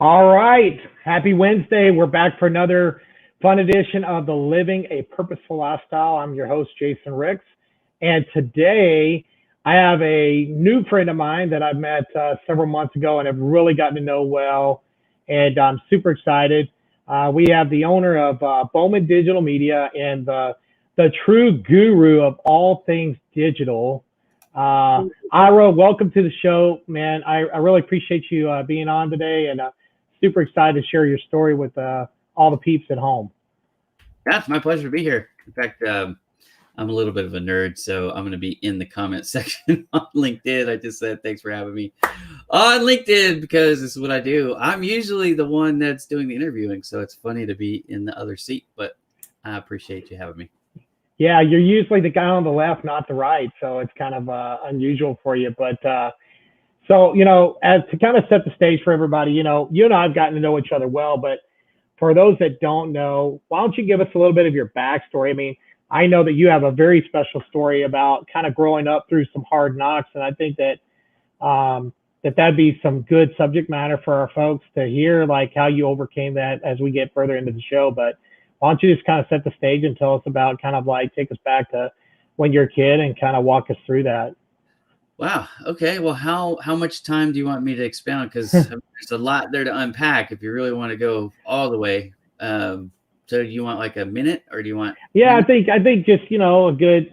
All right. Happy Wednesday. We're back for another fun edition of the Living a Purposeful Lifestyle. I'm your host, Jason Ricks. And today I have a new friend of mine that I've met several months ago and have really gotten to know well. And I'm super excited. We have the owner of Bowman Digital Media and the true guru of all things digital. Ira, welcome to the show, man. I really appreciate you being on today, and super excited to share your story with all the peeps at home. Yeah, it's my pleasure to be here. In fact, I'm a little bit of a nerd, so I'm going to be in the comment section on LinkedIn. I just said thanks for having me on LinkedIn because this is what I do. I'm usually the one that's doing the interviewing, so it's funny to be in the other seat, but I appreciate you having me. Yeah, you're usually the guy on the left, not the right, so it's kind of unusual for you. But so, as to kind of set the stage for everybody, you and I have gotten to know each other well, but for those that don't know, why don't you give us a little bit of your backstory? I mean, I know that you have a very special story about kind of growing up through some hard knocks, and I think that that'd be some good subject matter for our folks to hear, like how you overcame that as we get further into the show. But why don't you just kind of set the stage and tell us about kind of like take us back to when you're a kid and kind of walk us through that. Wow. Okay. Well, how much time do you want me to expound? Because there's a lot there to unpack if you really want to go all the way. So do you want like a minute or do you want? Yeah, I think just a good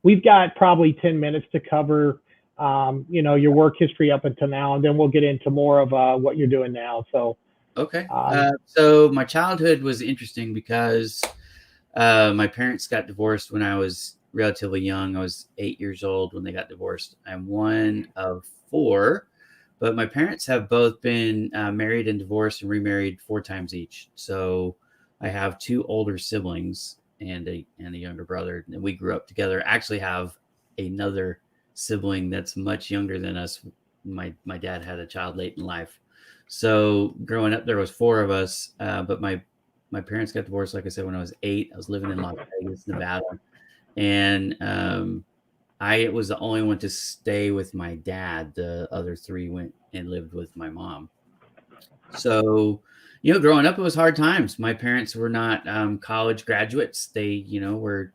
we've got probably 10 minutes to cover your work history up until now, and then we'll get into more of what you're doing now. So Okay. um, So my childhood was interesting because my parents got divorced when I was relatively young. I was 8 years old when they got divorced. I'm one of four, but my parents have both been married and divorced and remarried 4 times each. So I have two older siblings and a younger brother, and we grew up together. I actually have another sibling that's much younger than us. My dad had a child late in life. So growing up, there was four of us, but my parents got divorced, like I said, when I was 8. I was living in Las Vegas, Nevada, and I was the only one to stay with my dad. The other three went and lived with my mom. So, growing up, it was hard times. My parents were not college graduates. They, were,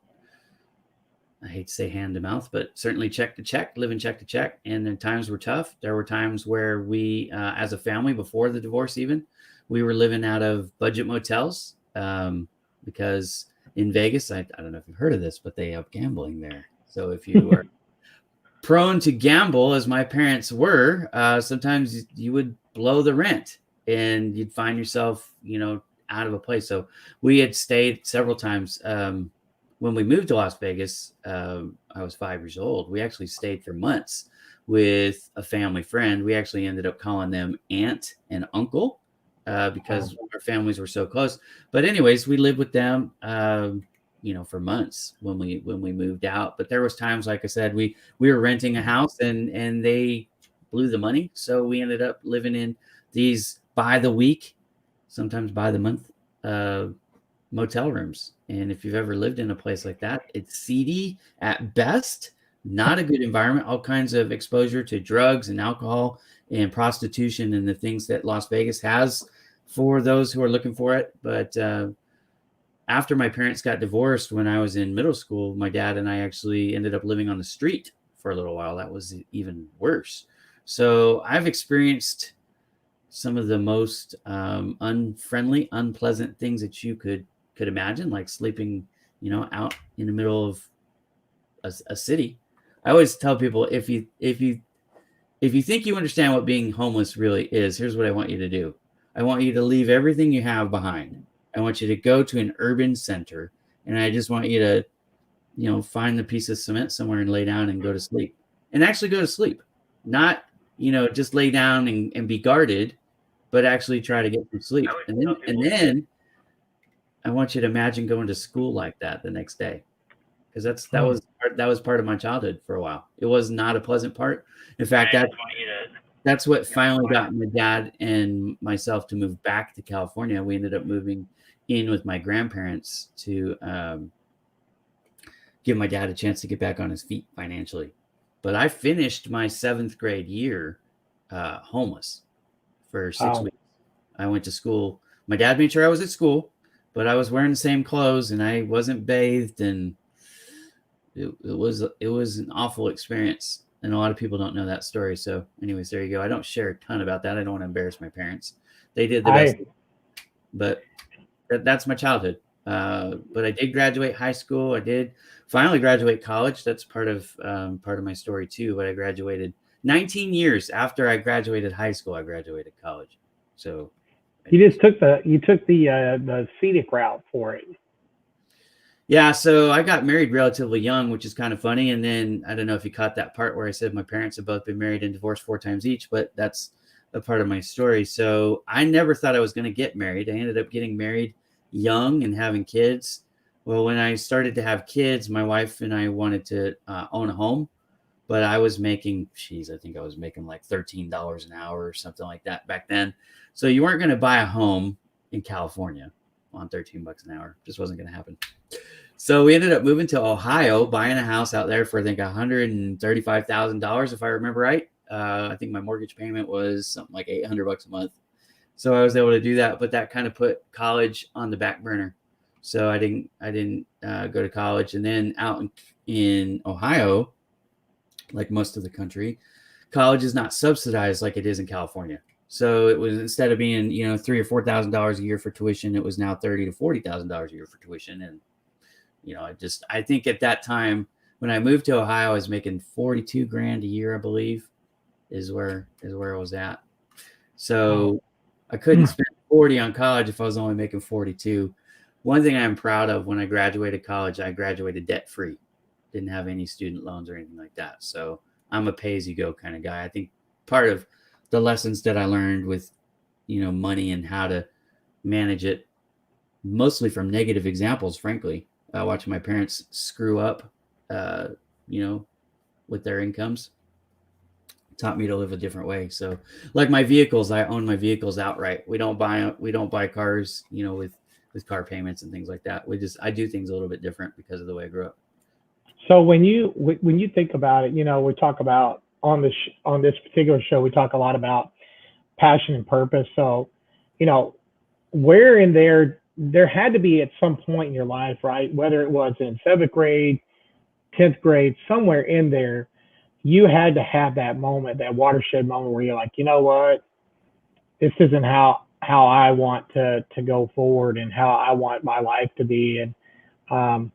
I hate to say hand to mouth, but certainly check to check, living check to check. And the times were tough. There were times where we, as a family, before the divorce, even, we were living out of budget motels because in Vegas, I don't know if you've heard of this, but they have gambling there. So if you are prone to gamble, as my parents were, sometimes you would blow the rent and you'd find yourself, out of a place. So we had stayed several times. When we moved to Las Vegas, I was 5 years old. We actually stayed for months with a family friend. We actually ended up calling them aunt and uncle because our families were so close. But anyways, we lived with them, for months when we moved out. But there was times, like I said, we were renting a house and they blew the money. So we ended up living in these by the week, sometimes by the month, motel rooms. And if you've ever lived in a place like that, it's seedy at best, not a good environment, all kinds of exposure to drugs and alcohol and prostitution and the things that Las Vegas has for those who are looking for it. But after my parents got divorced when I was in middle school, my dad and I actually ended up living on the street for a little while. That was even worse. So I've experienced some of the most unfriendly, unpleasant things that you could imagine, like sleeping, out in the middle of a city. I always tell people, if you think you understand what being homeless really is, here's what I want you to do. I want you to leave everything you have behind. I want you to go to an urban center, and I just want you to, find the piece of cement somewhere and lay down and go to sleep. And actually go to sleep. Not, just lay down and be guarded, but actually try to get some sleep. And then I want you to imagine going to school like that the next day. Because that was part of my childhood for a while. It was not a pleasant part. In fact, that's what finally got my dad and myself to move back to California. We ended up moving in with my grandparents to give my dad a chance to get back on his feet financially. But I finished my 7th grade year homeless for 6 weeks. I went to school. My dad made sure I was at school, but I was wearing the same clothes and I wasn't bathed, and it was an awful experience. And a lot of people don't know that story. So, anyways, there you go. I don't share a ton about that. I don't want to embarrass my parents. They did the best, I but that's my childhood. But I did graduate high school. I did finally graduate college. That's part of my story too. But I graduated 19 years after I graduated high school. I graduated college. So, You anyways, just took the scenic route for it. yeah. So I got married relatively young, which is kind of funny. And then I don't know if you caught that part where I said my parents have both been married and divorced 4 times each, but that's a part of my story. So I never thought I was going to get married. I ended up getting married young and having kids. Well, when I started to have kids, my wife and I wanted to own a home, but I was making, geez, I think I was making like $13 an hour or something like that back then. So you weren't going to buy a home in California on $13 an hour. Just wasn't going to happen. So we ended up moving to Ohio, buying a house out there for I think $135,000, if I remember right. I think my mortgage payment was something like $800 a month. So I was able to do that, but that kind of put college on the back burner. So I didn't go to college, and then out in Ohio, like most of the country, college is not subsidized like it is in California. So it was, instead of being $3,000 or $4,000 a year for tuition, it was now $30,000 to $40,000 a year for tuition. And I think at that time when I moved to Ohio, I was making 42 grand a year, I believe, is where I was at. So I couldn't spend 40 on college if I was only making 42. One thing I'm proud of, when I graduated college, I graduated debt free. Didn't have any student loans or anything like that. So I'm a pay as you go kind of guy. I think part of the lessons that I learned with, money and how to manage it, mostly from negative examples, frankly, watching my parents screw up, with their incomes, taught me to live a different way. So, like my vehicles, I own my vehicles outright. We don't buy cars, with car payments and things like that. I do things a little bit different because of the way I grew up. So when you think about it, we talk about on this particular show, we talk a lot about passion and purpose. So, you know, where in there had to be at some point in your life, right? Whether it was in seventh grade, 10th grade, somewhere in there, you had to have that moment, that watershed moment where you're like, you know what, this isn't how I want to go forward and how I want my life to be. Um,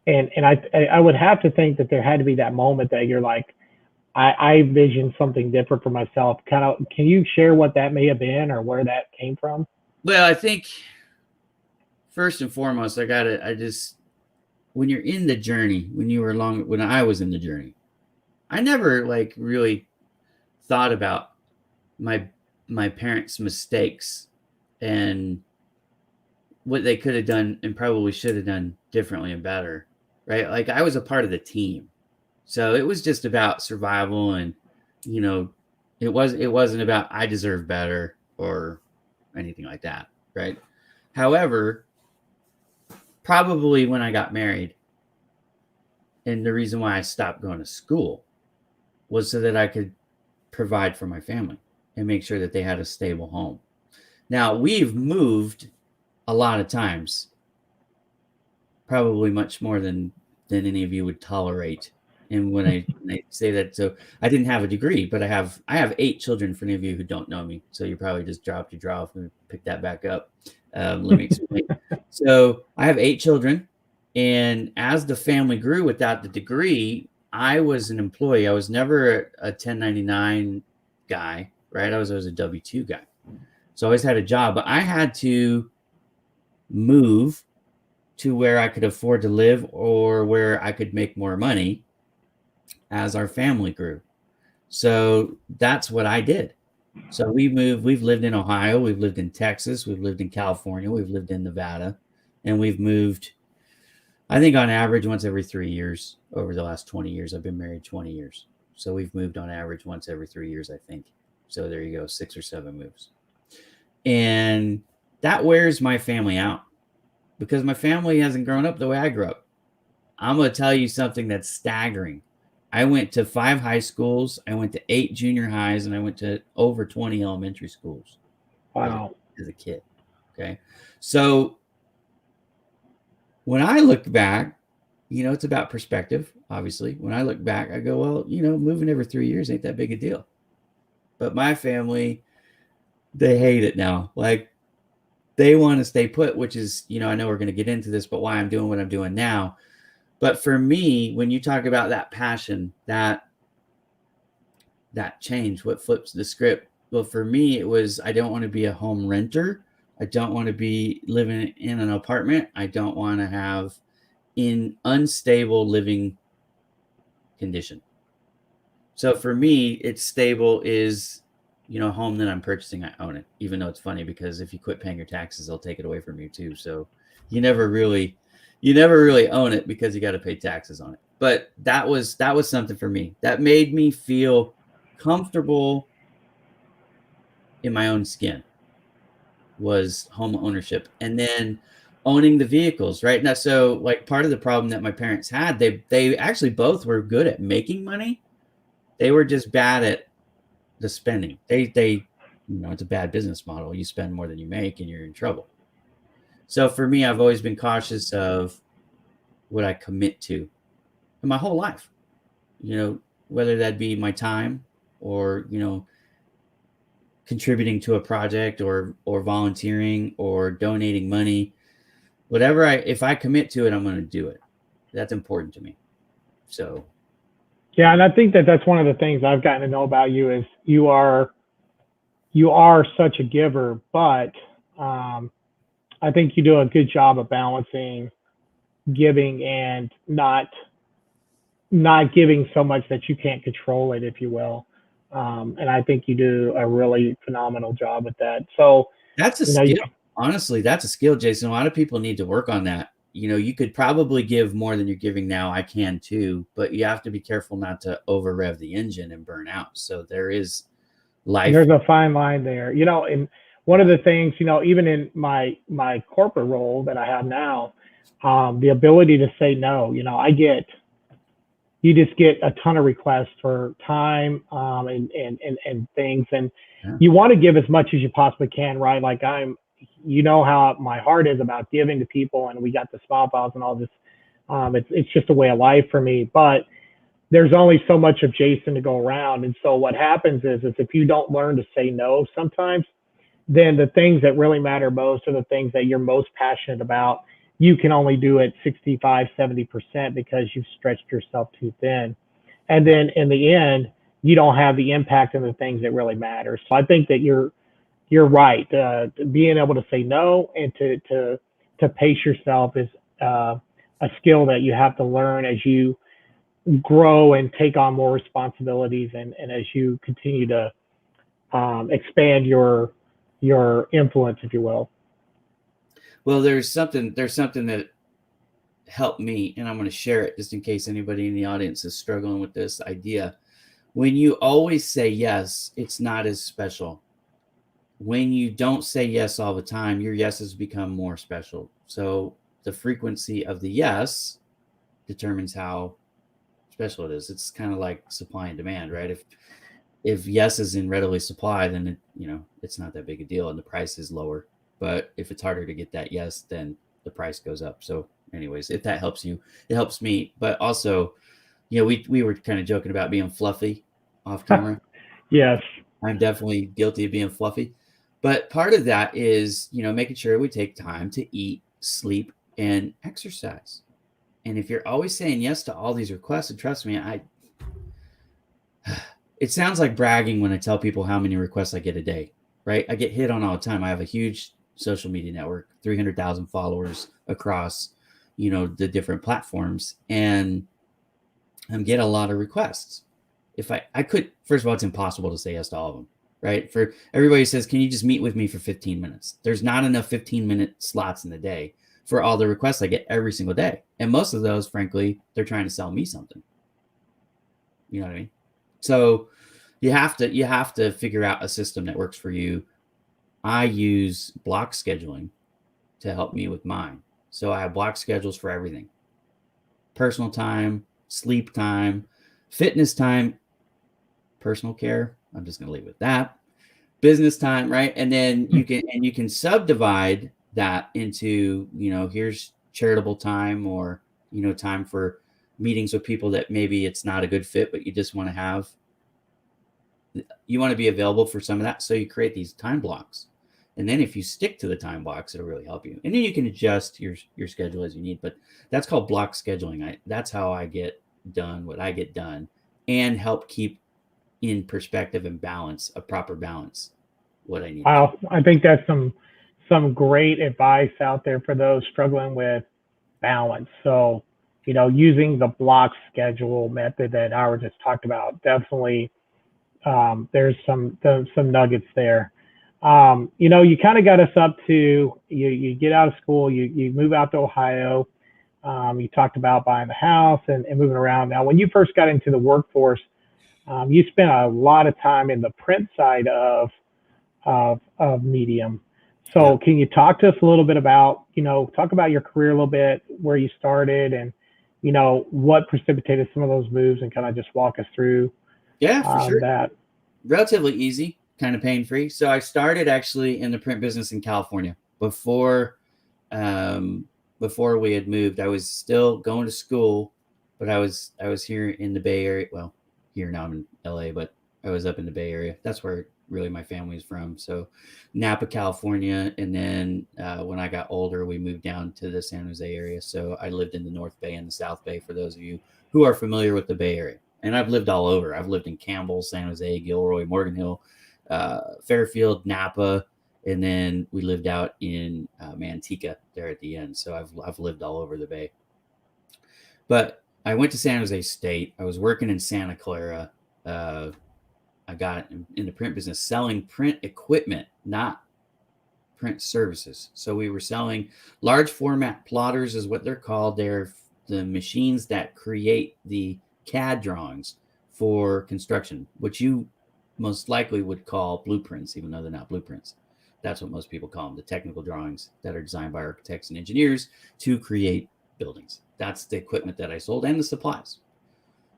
and I would have to think that there had to be that moment that you're like, I vision something different for myself. Kind of, can you share what that may have been or where that came from? Well, I think first and foremost, when you're in the journey, when I was in the journey, I never like really thought about my my parents' mistakes and what they could have done and probably should have done differently and better, right? Like I was a part of the team, so it was just about survival, and you know, it wasn't about I deserve better or anything like that, right? However, probably when I got married, and the reason why I stopped going to school was so that I could provide for my family and make sure that they had a stable home. Now, we've moved a lot of times, probably much more than any of you would tolerate. And when I say that, so I didn't have a degree, but I have 8 children. For any of you who don't know me, so you probably just dropped your jaw. Let me pick that back up. Let me explain. So I have 8 children, and as the family grew without the degree, I was an employee. I was never a 1099 guy, right? I was always a W-2 guy. So I always had a job, but I had to move to where I could afford to live or where I could make more money as our family grew. So that's what I did. So we moved, we've lived in Ohio, we've lived in Texas, we've lived in California, we've lived in Nevada, and we've moved, I think on average once every 3 years over the last 20 years. I've been married 20 years. So we've moved on average once every 3 years, I think. So there you go, 6 or 7 moves. And that wears my family out because my family hasn't grown up the way I grew up. I'm going to tell you something that's staggering. I went to 5 high schools, I went to 8 junior highs, and I went to over 20 elementary schools. Right? Wow. as a kid. Okay. So when I look back, it's about perspective, obviously. When I look back, I go, well, moving every 3 years ain't that big a deal. But my family, they hate it now. Like, they want to stay put, which is, I know we're going to get into this, but why I'm doing what I'm doing now. But for me, when you talk about that passion, that change, what flips the script? Well, for me, it was, I don't want to be a home renter. I don't want to be living in an apartment. I don't want to have in unstable living condition. So for me, it's stable is, home that I'm purchasing, I own it, even though it's funny because if you quit paying your taxes, they'll take it away from you too. So you never really own it because you got to pay taxes on it. But that was something for me that made me feel comfortable in my own skin, was home ownership. And then owning the vehicles, right? Now, so like part of the problem that my parents had, they actually both were good at making money. They were just bad at the spending. They it's a bad business model. You spend more than you make and you're in trouble. So for me, I've always been cautious of what I commit to in my whole life, whether that be my time or, contributing to a project or volunteering or donating money, whatever if I commit to it, I'm going to do it. That's important to me. So. Yeah. And I think that that's one of the things I've gotten to know about you is you are such a giver, but I think you do a good job of balancing giving and not giving so much that you can't control it, if you will. And I think you do a really phenomenal job with that. So that's a skill. Honestly, that's a skill, Jason. A lot of people need to work on that. You could probably give more than you're giving now. I can too, but you have to be careful not to over rev the engine and burn out. So there is life. There's a fine line there, and one of the things, even in my corporate role that I have now, the ability to say no, you just get a ton of requests for time, and things, and you want to give as much as you possibly can, right? Like how my heart is about giving to people, and we got the small files and all this. It's just a way of life for me, but there's only so much of Jason to go around. And so what happens is if you don't learn to say no sometimes, then the things that really matter most are the things that you're most passionate about. You can only do it 65, 70% because you've stretched yourself too thin. And then in the end, you don't have the impact on the things that really matter. So I think that you're right. Being able to say no and to pace yourself is a skill that you have to learn as you grow and take on more responsibilities, and as you continue to expand your influence, if you will. Well, there's something that helped me, and I'm going to share it just in case anybody in the audience is struggling with this idea. When you always say yes, it's not as special. When you don't say yes all the time, your yeses become more special. So the frequency of the yes determines how special it is. It's kind of like supply and demand, right? If yes is in readily supply, then it's not that big a deal and the price is lower. But if it's harder to get that yes, then the price goes up. So anyways, if that helps you, it helps me. But also, we were kind of joking about being fluffy off camera. Yes. I'm definitely guilty of being fluffy. But part of that is, making sure we take time to eat, sleep, and exercise. And if you're always saying yes to all these requests, and trust me, it sounds like bragging when I tell people how many requests I get a day, right? I get hit on all the time. I have a huge social media network, 300,000 followers across, the different platforms, and I get a lot of requests. If I could, first of all, it's impossible to say yes to all of them, right? For everybody who says, can you just meet with me for 15 minutes? There's not enough 15-minute slots in the day for all the requests I get every single day. And most of those, frankly, they're trying to sell me something. You know what I mean? So you have to figure out a system that works for you. I use block scheduling to help me with mine. So I have block schedules for everything. Personal time, sleep time, fitness time, personal care. I'm just going to leave it with that. business time, right? And then you can subdivide that into, here's charitable time, or, time for meetings with people that maybe it's not a good fit, but you just want to have, you want to be available for some of that. So you create these time blocks. And then if you stick to the time blocks, it'll really help you. And then you can adjust your schedule as you need. But that's called block scheduling. That's how I get done what I get done, and help keep in perspective and balance, a proper balance, what I need to Wow, I think that's some great advice out there for those struggling with balance. So, using the block schedule method that Howard just talked about, definitely there's some nuggets there. You kind of got us up to you get out of school, you move out to Ohio. You talked about buying the house and moving around. Now, when you first got into the workforce, you spent a lot of time in the print side of Medium. So Yeah. can you talk to us a little bit about, talk about your career a little bit, where you started, and, what precipitated some of those moves, and kind of just walk us through Yeah, for sure. that. Relatively easy, kind of pain free. So I started actually in the print business in California before we had moved. I was still going to school, but I was here in the Bay Area. Well, here now I'm in LA, but I was up in the Bay Area. That's where really my family is from. So Napa, California. And then when I got older, we moved down to the San Jose area. So I lived in the North Bay and the South Bay, for those of you who are familiar with the Bay Area. And I've lived all over. I've lived in Campbell, San Jose, Gilroy, Morgan Hill, Fairfield, Napa, and then we lived out in Manteca there at the end. So I've lived all over the Bay. But I went to San Jose State. I was working in Santa Clara. I got in the print business selling print equipment, not print services. So we were selling large format plotters, is what they're called. They're the machines that create the CAD drawings for construction, which you most likely would call blueprints, even though they're not blueprints. That's what most people call them, the technical drawings that are designed by architects and engineers to create buildings. That's the equipment that I sold, and the supplies.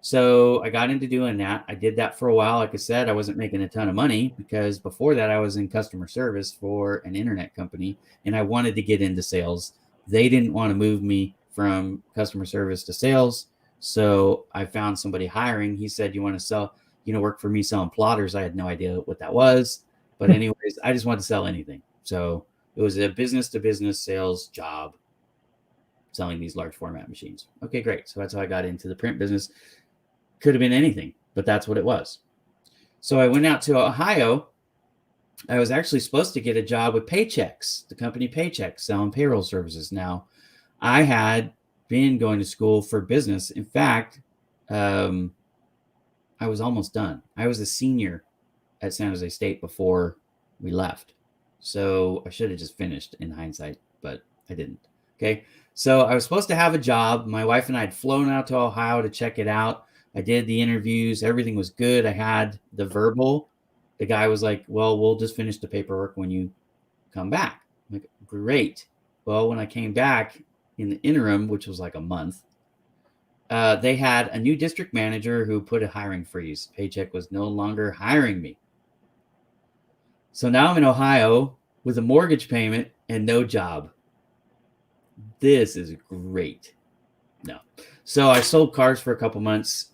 So I got into doing that. I did that for a while. Like I said, I wasn't making a ton of money, because before that I was in customer service for an internet company, and I wanted to get into sales. They didn't want to move me from customer service to sales. So I found somebody hiring. He said, you want to work for me selling plotters? I had no idea what that was. But anyways, I just wanted to sell anything. So it was a business to business sales job, selling these large format machines. Okay, great. So that's how I got into the print business. Could have been anything, but that's what it was. So I went out to Ohio. I was actually supposed to get a job with Paychex, the company Paychex, selling payroll services. Now, I had been going to school for business. In fact, I was almost done. I was a senior at San Jose State before we left. So I should have just finished in hindsight, but I didn't. Okay. So I was supposed to have a job. My wife and I had flown out to Ohio to check it out. I did the interviews. Everything was good. I had the verbal. The guy was like, well, we'll just finish the paperwork when you come back. I'm like, great. Well, when I came back in the interim, which was like a month, they had a new district manager who put a hiring freeze. Paycheck was no longer hiring me. So now I'm in Ohio with a mortgage payment and no job. This is great. No. So I sold cars for a couple months,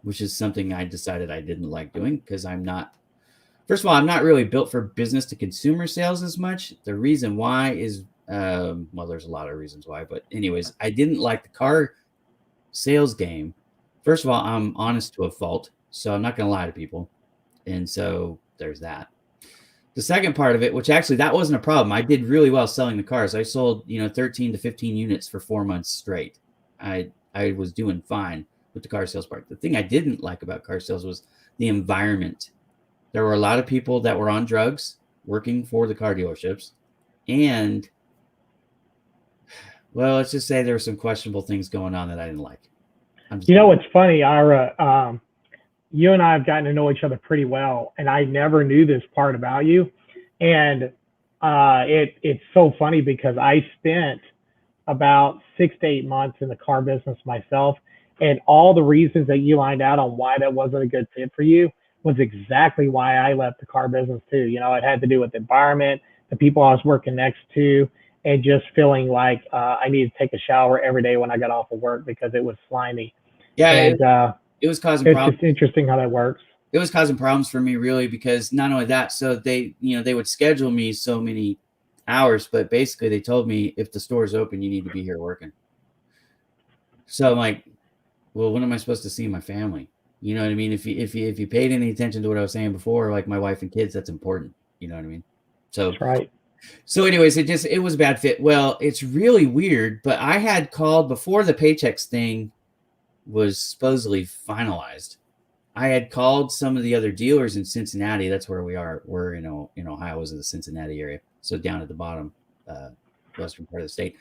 which is something I decided I didn't like doing, because first of all, I'm not really built for business to consumer sales as much. The reason why is, well, there's a lot of reasons why, but anyways, I didn't like the car sales game. First of all, I'm honest to a fault, so I'm not going to lie to people. And so there's that. The second part of it, which actually that wasn't a problem. I did really well selling the cars. I sold, 13 to 15 units for 4 months straight. I was doing fine with the car sales part. The thing I didn't like about car sales was the environment. There were a lot of people that were on drugs working for the car dealerships. And, well, let's just say there were some questionable things going on that I didn't like. It's funny, Ira, you and I have gotten to know each other pretty well, and I never knew this part about you. And it's so funny, because I spent about 6 to 8 months in the car business myself, and all the reasons that you lined out on why that wasn't a good fit for you was exactly why I left the car business too. You know, it had to do with the environment, the people I was working next to, and just feeling like I needed to take a shower every day when I got off of work because it was slimy. Yeah, And it was causing it's problems. just interesting how that works. It was causing problems for me, really, because not only that, so they would schedule me so many hours, but basically they told me if the store is open, you need to be here working. So I'm like, well, when am I supposed to see my family? You know what I mean? If you paid any attention to what I was saying before, like my wife and kids, that's important. You know what I mean? So That's right. so anyways, it was a bad fit. Well, it's really weird, but I had called before the paychecks thing was supposedly finalized. I had called some of the other dealers in Cincinnati. That's where we are. We're in Ohio, is in the Cincinnati area, so down at the bottom, western part of the state.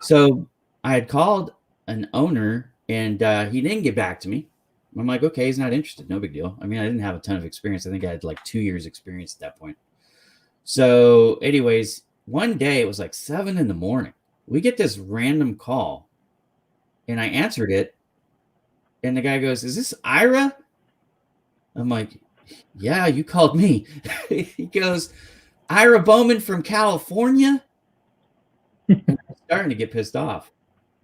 So I had called an owner, and he didn't get back to me. I'm like, okay, he's not interested. No big deal. I mean, I didn't have a ton of experience. I think I had like 2 years experience at that point. So, anyways, one day it was like 7 a.m. We get this random call, and I answered it, and the guy goes, "Is this Ira?" I'm like, "Yeah, you called me." He goes, "Ira Bowman from California?" And I was starting to get pissed off.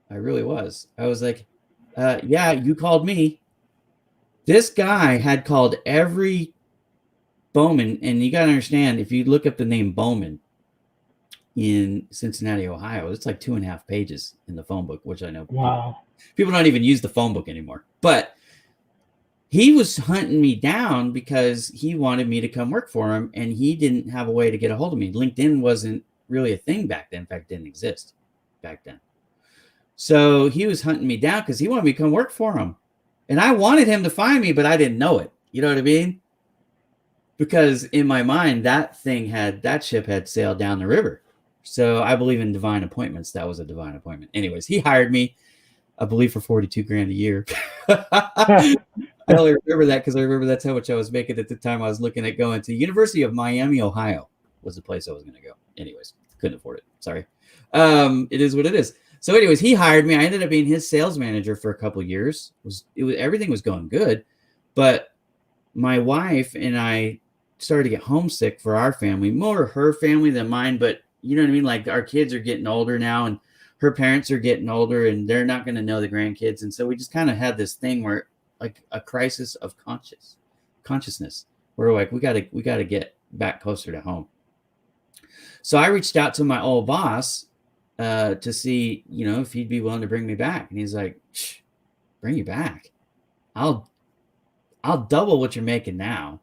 I really was. I was like, "Yeah, you called me." This guy had called every Bowman, and you got to understand, if you look up the name Bowman in Cincinnati, Ohio, it's like 2.5 pages in the phone book, which I know Wow. people don't even use the phone book anymore. But he was hunting me down because he wanted me to come work for him, and he didn't have a way to get a hold of me. LinkedIn wasn't really a thing back then. In fact, it didn't exist back then. So he was hunting me down because he wanted me to come work for him. And I wanted him to find me, but I didn't know it. You know what I mean? Because in my mind, that ship had sailed down the river. So I believe in divine appointments. That was a divine appointment. Anyways, he hired me, I believe, for 42 grand a year. I only remember that because I remember that's how much I was making at the time. I was looking at going to University of Miami, Ohio was the place I was going to go. Anyways, couldn't afford it. Sorry. It is what it is. So anyways, he hired me. I ended up being his sales manager for a couple of years. Everything was going good, but my wife and I started to get homesick for our family, more her family than mine. But you know what I mean? Like, our kids are getting older now, and her parents are getting older, and they're not going to know the grandkids. And so we just kind of had this thing where, like, a crisis of consciousness. We're like, we got to get back closer to home. So I reached out to my old boss to see, if he'd be willing to bring me back. And he's like, bring you back. I'll double what you're making now.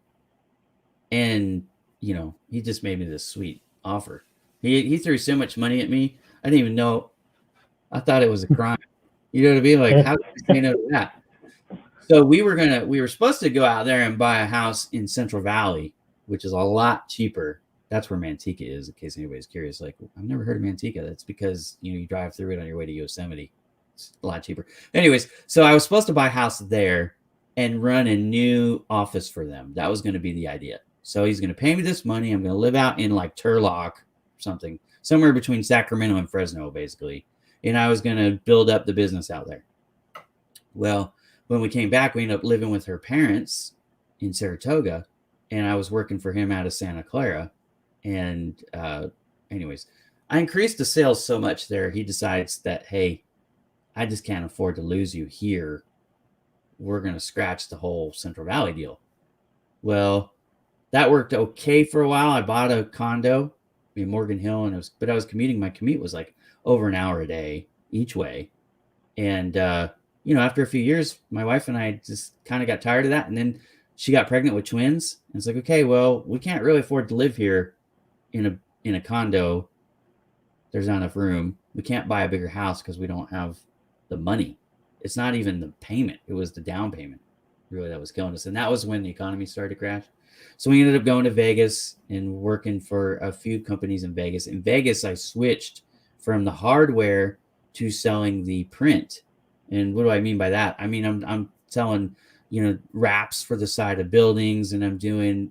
And, he just made me this sweet offer. He threw so much money at me. I didn't even know. I thought it was a crime. You know what I mean? Like, how could I say no to that? So we were supposed to go out there and buy a house in Central Valley, which is a lot cheaper. That's where Manteca is, in case anybody's curious. Like, I've never heard of Manteca. That's because, you drive through it on your way to Yosemite. It's a lot cheaper. Anyways, so I was supposed to buy a house there and run a new office for them. That was going to be the idea. So he's going to pay me this money. I'm going to live out in like Turlock or something, somewhere between Sacramento and Fresno, basically. And I was going to build up the business out there. Well, when we came back, we ended up living with her parents in Saratoga, and I was working for him out of Santa Clara. And anyways, I increased the sales so much there, he decides that, hey, I just can't afford to lose you here. We're going to scratch the whole Central Valley deal. Well, that worked okay for a while. I bought a condo in Morgan Hill, but I was commuting. My commute was like over an hour a day each way. And, after a few years, my wife and I just kind of got tired of that. And then she got pregnant with twins. And it's like, okay, well, we can't really afford to live here in a condo. There's not enough room. We can't buy a bigger house because we don't have the money. It's not even the payment. It was the down payment, really, that was killing us. And that was when the economy started to crash. So we ended up going to Vegas and working for a few companies in Vegas. In Vegas, I switched from the hardware to selling the print. And what do I mean by that? I mean, I'm selling, wraps for the side of buildings, and I'm doing,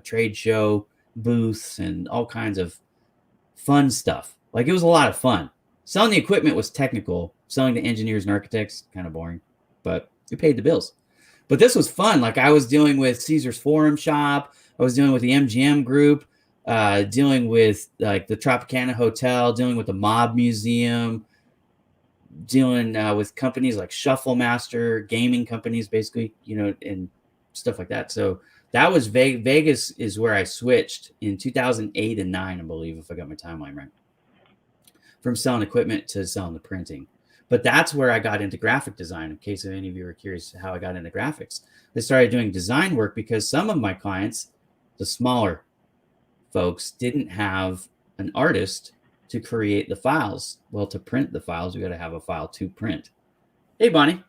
trade show booths and all kinds of fun stuff. Like, it was a lot of fun. Selling the equipment was technical. Selling to engineers and architects, kind of boring, but it paid the bills. But this was fun. Like I was dealing with Caesar's Forum Shop. I was dealing with the MGM Group, dealing with like the Tropicana Hotel, dealing with the Mob Museum, dealing with companies like Shuffle Master, gaming companies, basically, and stuff like that. So that was Vegas is where I switched in 2008 and 9, I believe, if I got my timeline right, from selling equipment to selling the printing. But that's where I got into graphic design. In case any of you are curious how I got into graphics, I started doing design work because some of my clients, the smaller folks, didn't have an artist to create the files. Well, to print the files, we got to have a file to print. Hey, Bonnie.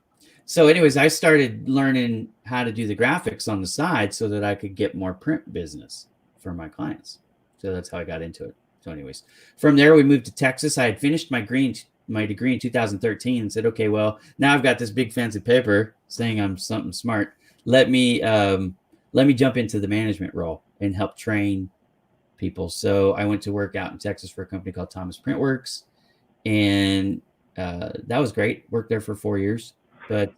So anyways, I started learning how to do the graphics on the side so that I could get more print business for my clients. So that's how I got into it. So anyways, from there, we moved to Texas. I had finished my degree in 2013 and said, okay, well, now I've got this big fancy paper saying I'm something smart. Let me jump into the management role and help train people. So I went to work out in Texas for a company called Thomas Printworks, and that was great. Worked there for 4 years, but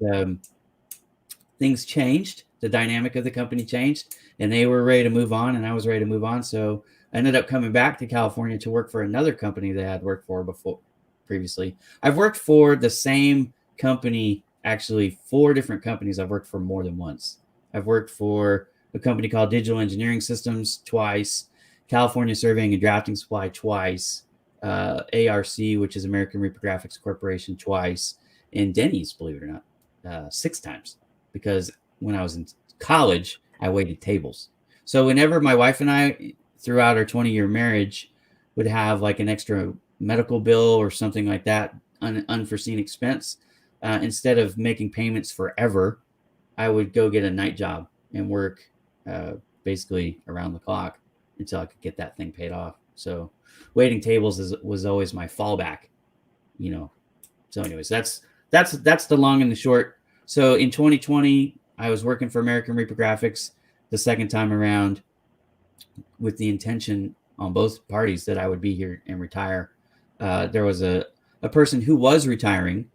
things changed. The dynamic of the company changed, and they were ready to move on, and I was ready to move on. So I ended up coming back to California to work for another company that I had worked for previously. I've worked for the same company, actually 4 different companies I've worked for more than once. I've worked for a company called Digital Engineering Systems twice, California Surveying and Drafting Supply twice, ARC, which is American Reprographics Corporation, twice, and Denny's, believe it or not, 6 times. Because when I was in college, I waited tables. So whenever my wife and I, throughout our 20-year marriage, would have like an extra medical bill or something like that, unforeseen expense, instead of making payments forever, I would go get a night job and work basically around the clock until I could get that thing paid off. So waiting tables was always my fallback, So anyways, that's the long and the short. So in 2020, I was working for American Reprographics the second time around with the intention on both parties that I would be here and retire. There was a person who was retiring,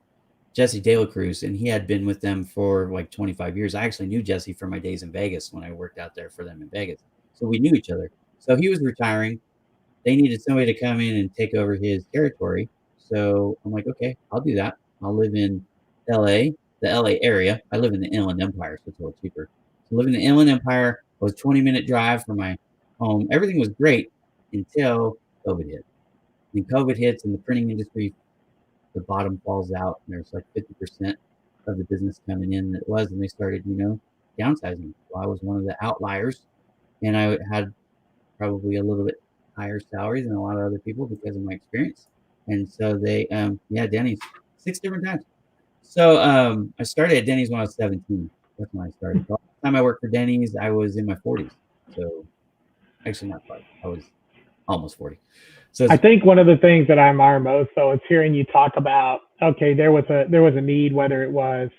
Jesse De La Cruz, and he had been with them for like 25 years. I actually knew Jesse from my days in Vegas when I worked out there for them in Vegas. So we knew each other. So he was retiring. They needed somebody to come in and take over his territory. So I'm like, okay, I'll do that. I'll live in LA, the LA area. I live in the Inland Empire, so it's a little cheaper. So live in the Inland Empire. It was a 20-minute drive from my home. Everything was great until COVID hit. When COVID hits and the printing industry, the bottom falls out, and there's like 50% of the business coming in that was, and they started, downsizing. Well, I was one of the outliers, and I had probably a little bit higher salary than a lot of other people because of my experience. And so they, Denny's 6 different times. So I started at Denny's when I was 17. That's when I started. The last time I worked for Denny's, I was in my 40s. So actually not quite. I was almost 40. So I think one of the things that I admire most, though, is hearing you talk about, okay, there was a need, whether it was,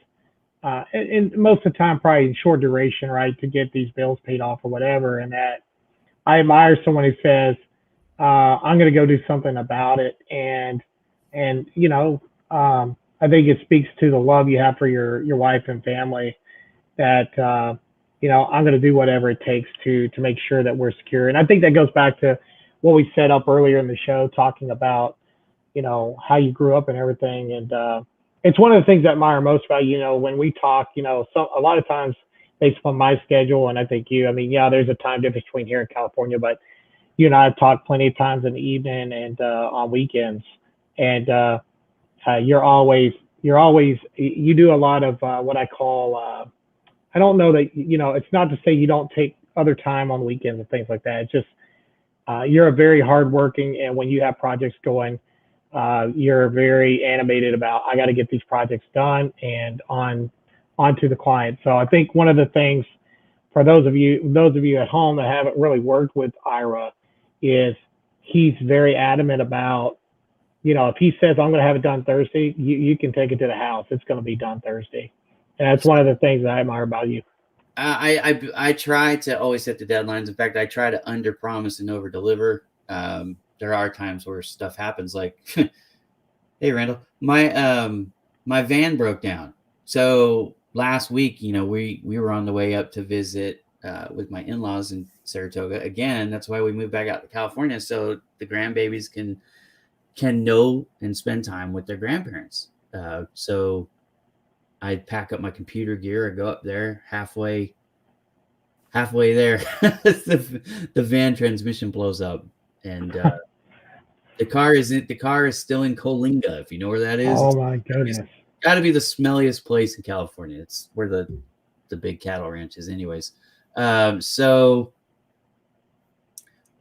and most of the time probably in short duration, right, to get these bills paid off or whatever, and that I admire someone who says, I'm going to go do something about it, and I think it speaks to the love you have for your wife and family that I'm going to do whatever it takes to make sure that we're secure. And I think that goes back to what we set up earlier in the show, talking about how you grew up and everything. And it's one of the things I admire most about when we talk. So a lot of times based upon my schedule, and I think there's a time difference between here and California, but you and I have talked plenty of times in the evening and on weekends, and you do a lot of what I call. I don't know that it's not to say you don't take other time on weekends and things like that. It's just you're a very hardworking, and when you have projects going, you're very animated about I got to get these projects done and onto the client. So I think one of the things for those of you at home that haven't really worked with Ira is he's very adamant about if he says I'm going to have it done Thursday, you can take it to the house. It's going to be done Thursday. And that's one of the things that I admire about you. I try to always hit the deadlines. In fact, I try to under promise and over deliver. There are times where stuff happens like, hey, Randall, my van broke down. So, last week, we were on the way up to visit with my in-laws in Saratoga again. That's why we moved back out to California, so the grandbabies can know and spend time with their grandparents. So I pack up my computer gear. I go up there halfway there. the van transmission blows up, and the car is still in Coalinga. If you know where that is, Oh my goodness. got to be the smelliest place in California. It's where the big cattle ranch is, anyways. So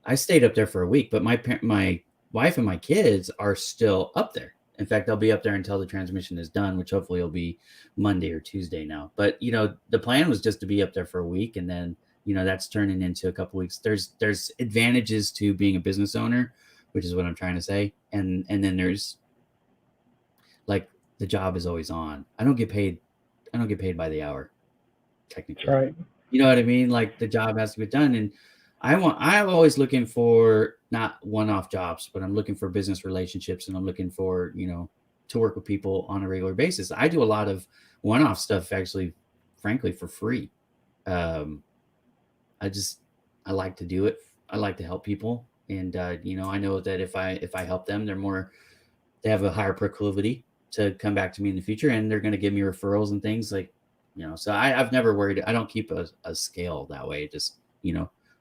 I stayed up there for a week, but my wife and my kids are still up there. In fact, they'll be up there until the transmission is done, which hopefully will be Monday or Tuesday now. But the plan was just to be up there for a week, and then that's turning into a couple weeks. There's advantages to being a business owner, which is what I'm trying to say, and then there's like the job is always on. I don't get paid by the hour, technically. That's right. You know what I mean? Like the job has to be done, and I'm always looking for not one-off jobs, but I'm looking for business relationships, and I'm looking for, to work with people on a regular basis. I do a lot of one-off stuff, actually, frankly, for free. I like to do it. I like to help people. And, I know that if I help them, they have a higher proclivity to come back to me in the future, and they're going to give me referrals and things like, so I've never worried. I don't keep a scale that way. Just,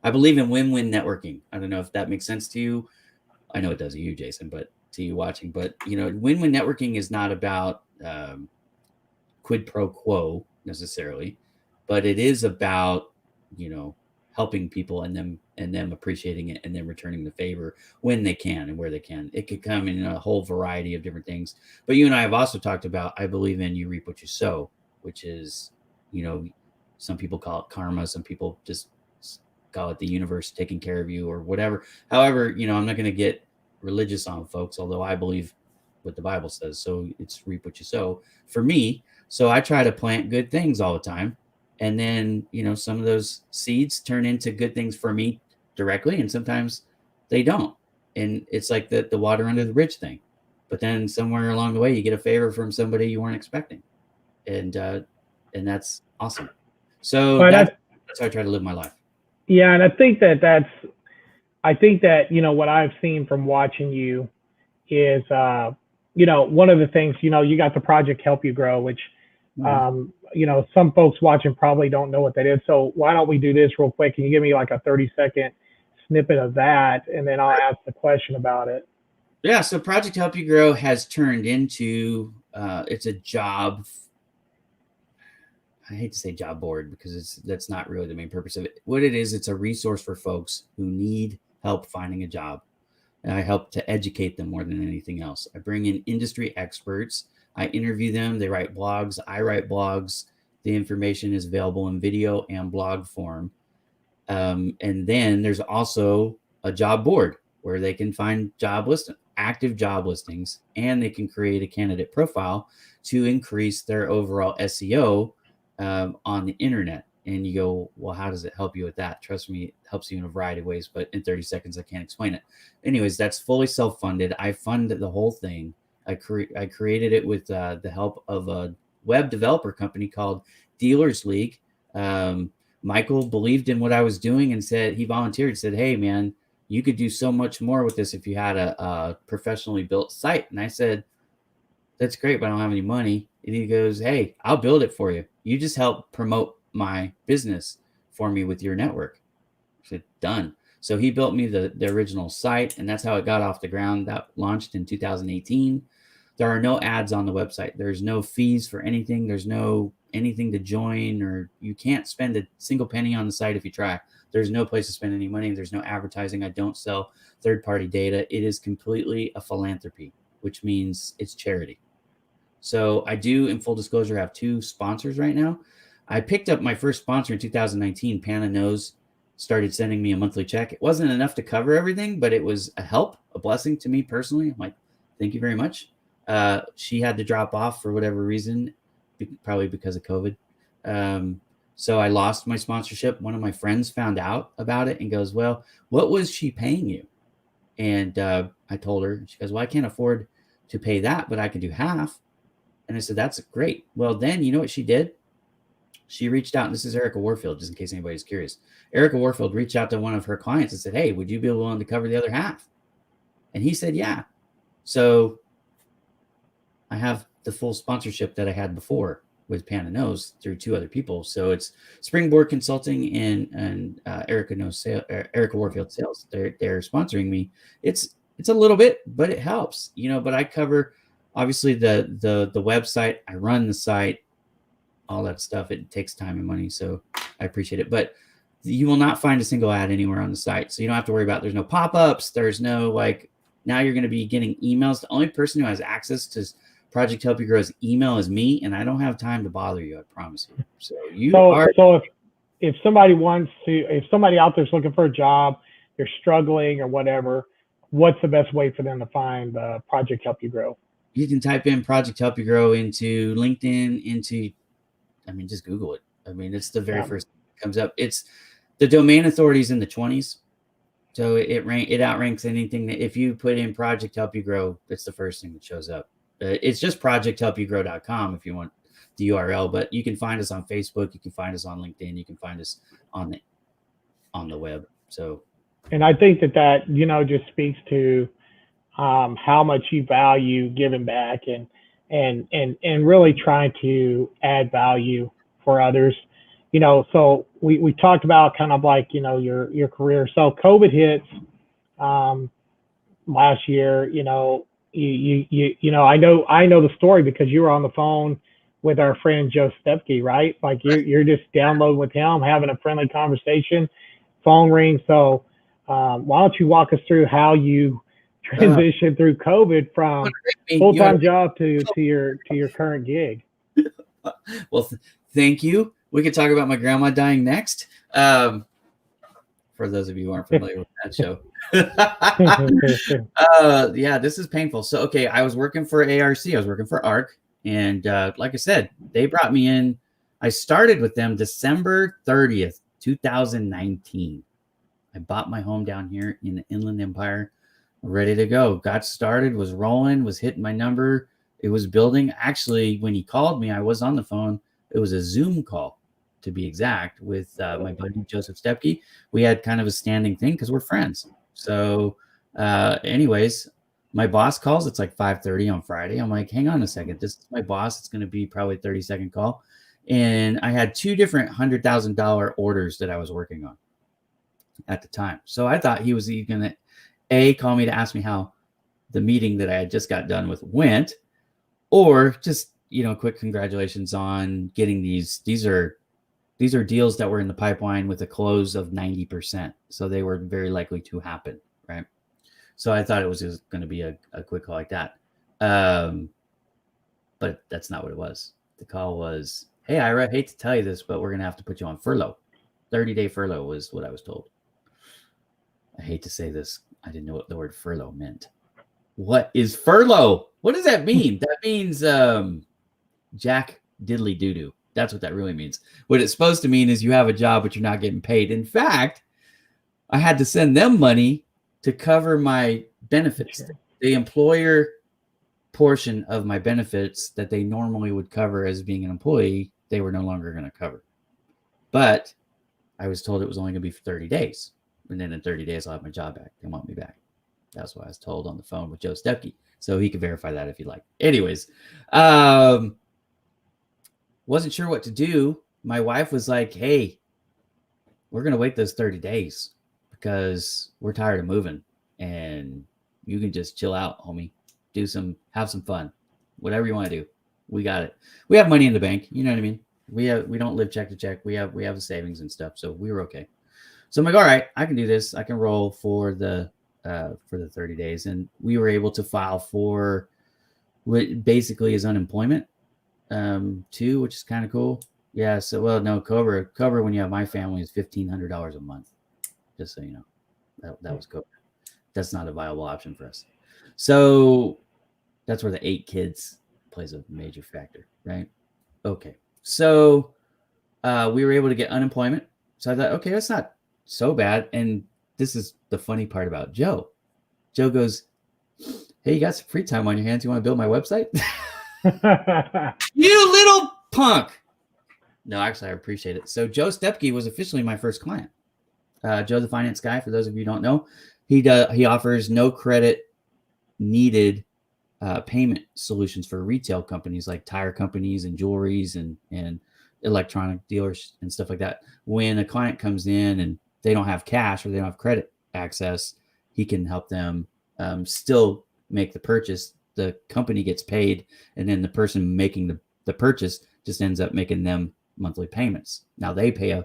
I believe in win-win networking. I don't know if that makes sense to you. I know it does to you, Jason, but to you watching, but win-win networking is not about quid pro quo necessarily, but it is about, helping people and them appreciating it and then returning the favor when they can and where they can. It could come in a whole variety of different things. But you and I have also talked about, I believe in you reap what you sow, which is, some people call it karma. Some people just call it the universe taking care of you or whatever. However, I'm not going to get religious on folks, although I believe what the Bible says. So it's reap what you sow for me. So I try to plant good things all the time. And then, some of those seeds turn into good things for me directly, and sometimes they don't. And it's like the water under the bridge thing. But then somewhere along the way, you get a favor from somebody you weren't expecting. And that's awesome. So that's how I try to live my life. Yeah. And I think that what I've seen from watching you is, one of the things, you got the project Help You Grow, which, some folks watching probably don't know what that is. So why don't we do this real quick? Can you give me like a 30-second snippet of that? And then I'll ask the question about it. Yeah. So Project Help You Grow has turned into, it's a job. I hate to say job board because that's not really the main purpose of it. What it is, it's a resource for folks who need help finding a job. And I help to educate them more than anything else. I bring in industry experts. I interview them. They write blogs. I write blogs. The information is available in video and blog form. And then there's also a job board where they can find active job listings, and they can create a candidate profile to increase their overall SEO on the internet. And you go, well, how does it help you with that? Trust me, it helps you in a variety of ways, but in 30 seconds, I can't explain it. Anyways, that's fully self-funded. I funded the whole thing. I created it with the help of a web developer company called Dealers League. Michael believed in what I was doing and he volunteered, said, hey, man, you could do so much more with this if you had a professionally built site. And I said, that's great, but I don't have any money. And he goes, hey, I'll build it for you. You just help promote my business for me with your network. I said, done. So he built me the original site, and that's how it got off the ground. That launched in 2018. There are no ads on the website. There's no fees for anything. There's no anything to join, or you can't spend a single penny on the site if you try. There's no place to spend any money. There's no advertising. I don't sell third-party data. It is completely a philanthropy, which means it's charity. So I do, in full disclosure, have 2 sponsors right now. I picked up my first sponsor in 2019. Panna Nose started sending me a monthly check. It wasn't enough to cover everything, but it was a help, a blessing to me personally. I'm like, thank you very much. She had to drop off for whatever reason, probably because of COVID. So I lost my sponsorship. One of my friends found out about it and goes, well, what was she paying you? And I told her. She goes, well, I can't afford to pay that, but I can do half. And I said, that's great. Well, then you know what she did? she reached out, and this is Erica Warfield, just in case anybody's curious. Erica Warfield reached out to one of her clients and said, hey, would you be willing to cover the other half? And he said, yeah. So I have the full sponsorship that I had before with Pan and Nose through 2 other people. So it's Springboard Consulting and Erica Warfield Sales. They're sponsoring me. It's a little bit, but it helps, but I cover obviously the website. I run the site, all that stuff. It takes time and money. So I appreciate it, but you will not find a single ad anywhere on the site. So you don't have to worry about, there's no pop-ups. There's no now you're going to be getting emails. The only person who has access to Project Help You Grow's email is me, and I don't have time to bother you. I promise you. So if somebody if somebody out there's looking for a job, they're struggling or whatever, what's the best way for them to find Project Help You Grow? You can type in Project Help You Grow into LinkedIn, just Google it. It's the very first thing that comes up. It's the domain authorities in the 20s. So it outranks anything that if you put in Project Help You Grow, it's the first thing that shows up. It's just projecthelpyougrow.com if you want the URL, but you can find us on Facebook. You can find us on LinkedIn. You can find us on the web. So, and I think that just speaks to how much you value giving back and really trying to add value for others. So we talked about kind of your career. So COVID hits last year. I know the story because you were on the phone with our friend Joe Stepke, right? You're just downloading with him, having a friendly conversation. Phone rings. So why don't you walk us through how you transitioned through COVID from full-time job to your current gig? Well, thank you. We could talk about my grandma dying next. For those of you who aren't familiar with that show. Yeah, this is painful. So, okay, I was working for ARC. I was working for ARC. And like I said, they brought me in. I started with them December 30th, 2019. I bought my home down here in the Inland Empire, ready to go. Got started, was rolling, was hitting my number. It was building. Actually, when he called me, I was on the phone. It was a Zoom call, to be exact, with my buddy Joseph Stepke. We had kind of a standing thing because we're friends. So anyways, my boss calls. It's 5:30 on Friday. I'm like, hang on a second. This is my boss. It's going to be probably a 30-second call. And I had 2 different $100,000 orders that I was working on at the time. So I thought he was going to, call me to ask me how the meeting that I had just got done with went, or just, quick congratulations on getting these. These are deals that were in the pipeline with a close of 90%. So they were very likely to happen, right? So I thought it was just going to be a quick call like that. But that's not what it was. The call was, hey, Ira, I hate to tell you this, but we're going to have to put you on furlough. 30-day furlough was what I was told. I hate to say this. I didn't know what the word furlough meant. What is furlough? What does that mean? That means Jack Diddly Doo-Doo. That's what that really means. What it's supposed to mean is you have a job, but you're not getting paid. In fact, I had to send them money to cover my benefits. Sure. The employer portion of my benefits that they normally would cover as being an employee, they were no longer going to cover. But I was told it was only going to be for 30 days. And then in 30 days, I'll have my job back. They want me back. That's what I was told on the phone with Joe Stepke. So he could verify that if you like. Anyways, wasn't sure what to do. My wife was like, hey, we're going to wait those 30 days because we're tired of moving, and you can just chill out, homie. Have some fun, whatever you want to do. We got it. We have money in the bank. You know what I mean? We don't live check to check. We have the savings and stuff. So we were okay. So I'm like, all right, I can do this. I can roll for the 30 days. And we were able to file for what basically is unemployment too, which is kind of cool. Yeah. So, well, no, Cobra when you have my family is $1,500 a month. Just so you know, that was Cobra. That's not a viable option for us. So that's where the 8 kids plays a major factor, right? Okay. So we were able to get unemployment. So I thought, okay, that's not so bad. And this is the funny part about Joe. Joe goes, hey, you got some free time on your hands. You want to build my website? You little punk. No, actually, I appreciate it. So Joe Stepke was officially my first client. Joe, the finance guy, for those of you who don't know, he offers no credit needed payment solutions for retail companies like tire companies and jewelries and electronic dealers and stuff like that. When a client comes in and they don't have cash or they don't have credit access, he can help them still make the purchase. The company gets paid, and then the person making the purchase just ends up making them monthly payments. Now they pay a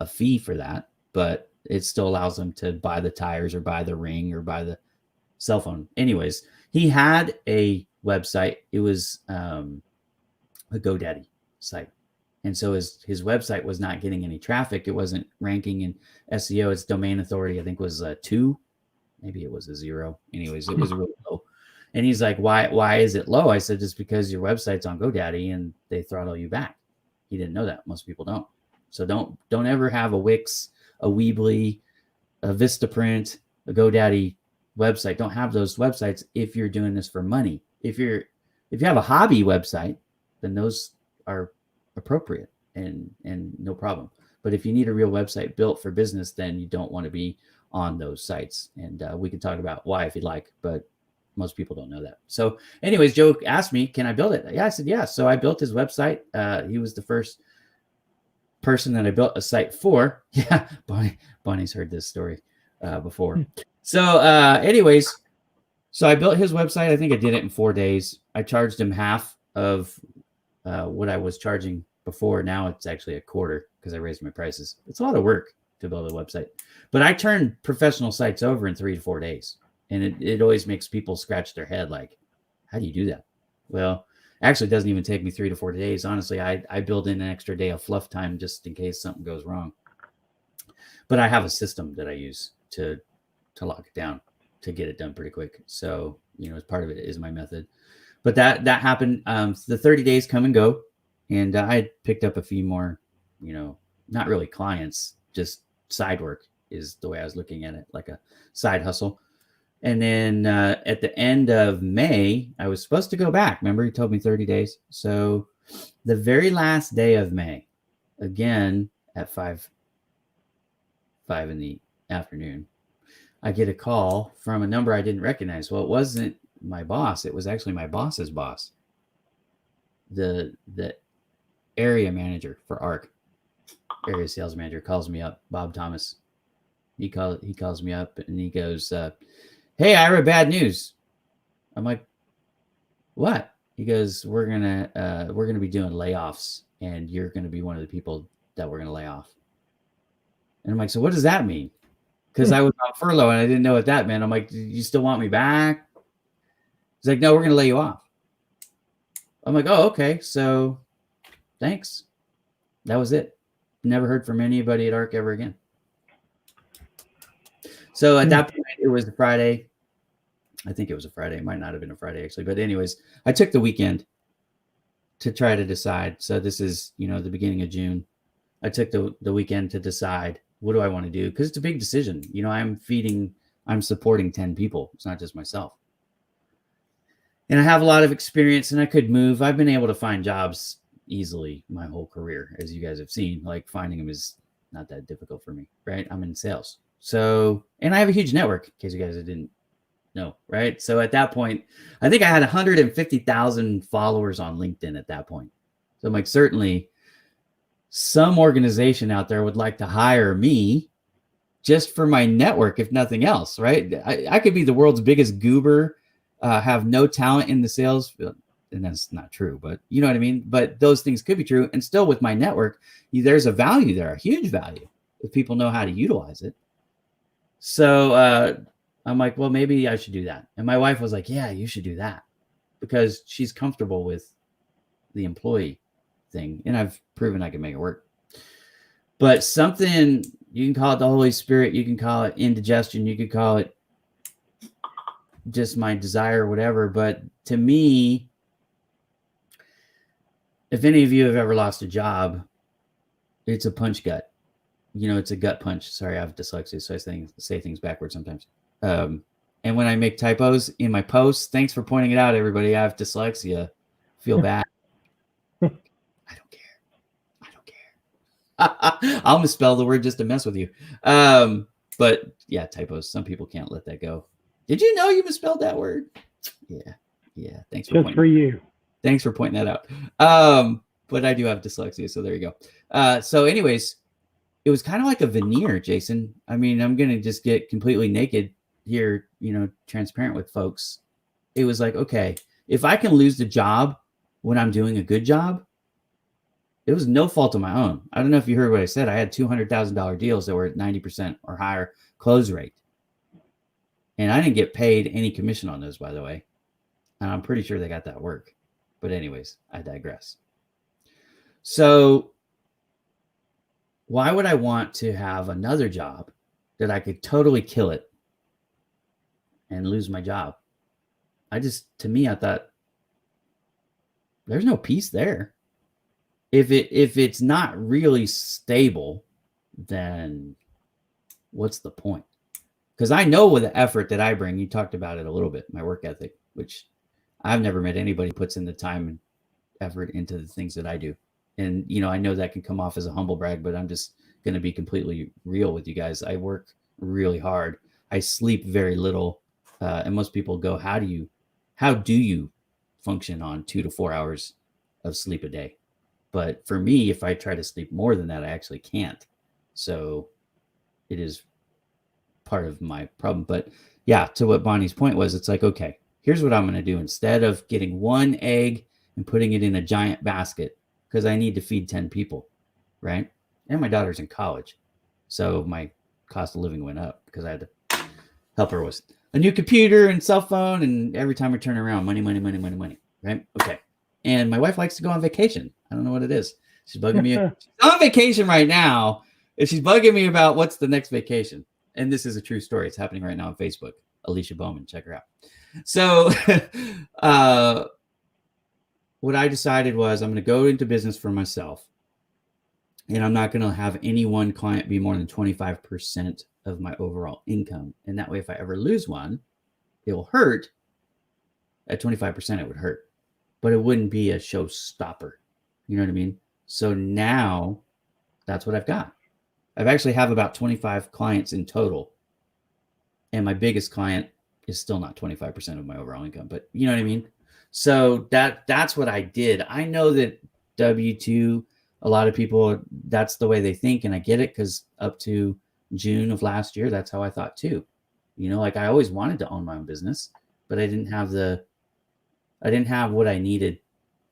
fee for that, but it still allows them to buy the tires or buy the ring or buy the cell phone. Anyways, he had a website. It was a GoDaddy site. And so his website was not getting any traffic. It wasn't ranking in SEO. Its domain authority, I think, was a 2. Maybe it was a 0. Anyways, it was really low. And he's like, why is it low? I said, just because your website's on GoDaddy and they throttle you back. He didn't know that. Most people don't. So don't ever have a Wix, a Weebly, a Vistaprint, a GoDaddy website. Don't have those websites if you're doing this for money. If you have a hobby website, then those are appropriate and no problem. But if you need a real website built for business, then you don't want to be on those sites. And we can talk about why if you'd like, but most people don't know that. So anyways, Joe asked me, can I build it? Yeah, I said, yeah. So I built his website. He was the first person that I built a site for. Yeah, Bonnie's heard this story before. So anyways, so I built his website. I think I did it in 4 days. I charged him half of what I was charging before. Now it's actually a quarter because I raised my prices. It's a lot of work to build a website. But I turn professional sites over in 3 to 4 days. And it always makes people scratch their head like, how do you do that? Well, actually, it doesn't even take me 3 to 4 days. Honestly, I build in an extra day of fluff time just in case something goes wrong. But I have a system that I use to lock it down, to get it done pretty quick. So, as part of it is my method. But that happened. The 30 days come and go. And I picked up a few more, not really clients, just side work is the way I was looking at it, like a side hustle. And then at the end of May, I was supposed to go back. Remember, he told me 30 days. So the very last day of May, again at 5 in the afternoon, I get a call from a number I didn't recognize. Well, it wasn't my boss. It was actually my boss's boss, the area manager for ARC, area sales manager, calls me up, Bob Thomas. He calls me up and he goes, hey, Ira, bad news. I'm like, what? He goes, we're gonna be doing layoffs, and you're gonna be one of the people that we're gonna lay off. And I'm like, so what does that mean? Because I was on furlough and I didn't know what that meant. I'm like, do you still want me back? He's like, no, we're gonna lay you off. I'm like, oh, okay. So thanks. That was it. Never heard from anybody at ARC ever again. So at that point, it was a Friday. I think it was a Friday. It might not have been a Friday, actually. But anyways, I took the weekend to try to decide. So this is, the beginning of June. I took the weekend to decide, what do I want to do? Because it's a big decision. I'm supporting 10 people. It's not just myself. And I have a lot of experience and I could move. I've been able to find jobs easily my whole career, as you guys have seen. Like, finding them is not that difficult for me, right? I'm in sales. So, and I have a huge network, in case you guys didn't know, right? So at that point, I think I had 150,000 followers on LinkedIn at that point. So I'm like, certainly some organization out there would like to hire me just for my network, if nothing else, right? I could be the world's biggest goober, have no talent in the sales field. And that's not true, but you know what I mean? But those things could be true. And still with my network, there's a value there, a huge value, if people know how to utilize it. So I'm like, well, maybe I should do that. And my wife was like, yeah, you should do that, because she's comfortable with the employee thing. And I've proven I can make it work. But something, you can call it the Holy Spirit, you can call it indigestion, you could call it just my desire or whatever. But to me, if any of you have ever lost a job, it's a punch gut. It's a gut punch. Sorry, I have dyslexia, so I say things backwards sometimes. And when I make typos in my posts, thanks for pointing it out, everybody. I have dyslexia. Feel bad. I don't care. I'll misspell the word just to mess with you. But yeah, typos. Some people can't let that go. Did you know you misspelled that word? Yeah. Thanks for Just for you. Thanks for pointing that out. But I do have dyslexia, so there you go. So, anyways, it was kind of like a veneer, Jason. I mean, I'm gonna just get completely naked here, transparent with folks. It was like, okay, if I can lose the job when I'm doing a good job, it was no fault of my own. I don't know if you heard what I said. I had $200,000 deals that were at 90% or higher close rate. And I didn't get paid any commission on those, by the way. And I'm pretty sure they got that work. But anyways, I digress. So why would I want to have another job that I could totally kill it and lose my job? To me, I thought there's no peace there. If it's not really stable, then what's the point? Because I know with the effort that I bring, you talked about it a little bit, my work ethic, which I've never met anybody who puts in the time and effort into the things that I do. And, I know that can come off as a humble brag, but I'm just going to be completely real with you guys. I work really hard. I sleep very little. And most people go, how do you function on 2 to 4 hours of sleep a day? But for me, if I try to sleep more than that, I actually can't. So it is part of my problem. But yeah, to what Bonnie's point was, it's like, okay, here's what I'm going to do. Instead of getting one egg and putting it in a giant basket, because I need to feed 10 people, right? And my daughter's in college. So my cost of living went up because I had to help her with a new computer and cell phone. And every time I turn around, money, right? Okay. And my wife likes to go on vacation. I don't know what it is. She's bugging me. She's on vacation right now. And she's bugging me about what's the next vacation. And this is a true story. It's happening right now on Facebook. Alicia Bowman, check her out. So what I decided was I'm going to go into business for myself. And I'm not going to have any one client be more than 25% of my overall income. And that way, if I ever lose one, it will hurt. At 25%, it would hurt. But it wouldn't be a showstopper. You know what I mean? So now that's what I've got. I've actually have about 25 clients in total. And my biggest client is still not 25% of my overall income. But you know what I mean? So that's what I did. I know that W-2, a lot of people, that's the way they think. And I get it because up to June of last year, that's how I thought too. Like I always wanted to own my own business, but I didn't have what I needed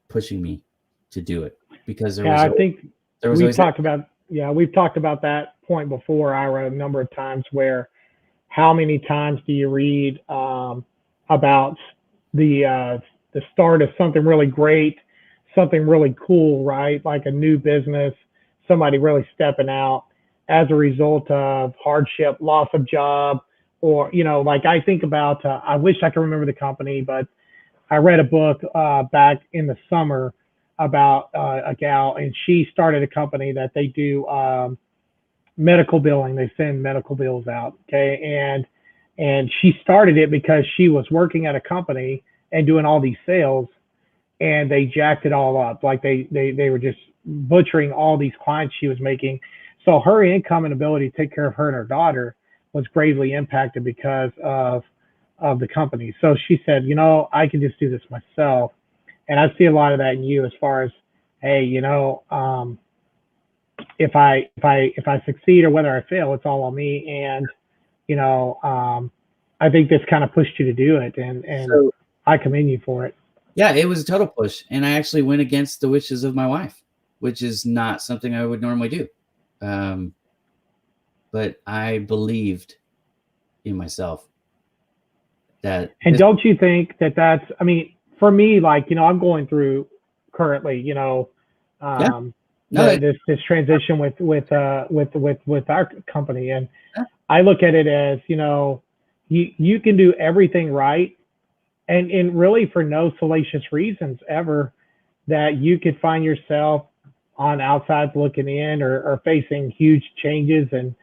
pushing me to do it because I think we've talked about that point before, Ira, a number of times where how many times do you read about the start of something really great, something really cool, right? Like a new business, somebody really stepping out as a result of hardship, loss of job, or, like I think about, I wish I could remember the company, but I read a book back in the summer about a gal, and she started a company that they do medical billing. They send medical bills out. Okay. And she started it because she was working at a company and doing all these sales, and they jacked it all up. Like they were just butchering all these clients she was making. So her income and ability to take care of her and her daughter was gravely impacted because of the company. So she said, I can just do this myself. And I see a lot of that in you as far as, hey, if I succeed or whether I fail, it's all on me. And, I think this kind of pushed you to do it. And so, I commend you for it. Yeah, it was a total push. And I actually went against the wishes of my wife, which is not something I would normally do. But I believed in myself. And don't you think that's, I mean, for me, like, I'm going through currently, this transition with our company. And I look at it as, you can do everything right. And really for no salacious reasons ever, that you could find yourself on outside looking in or facing huge changes and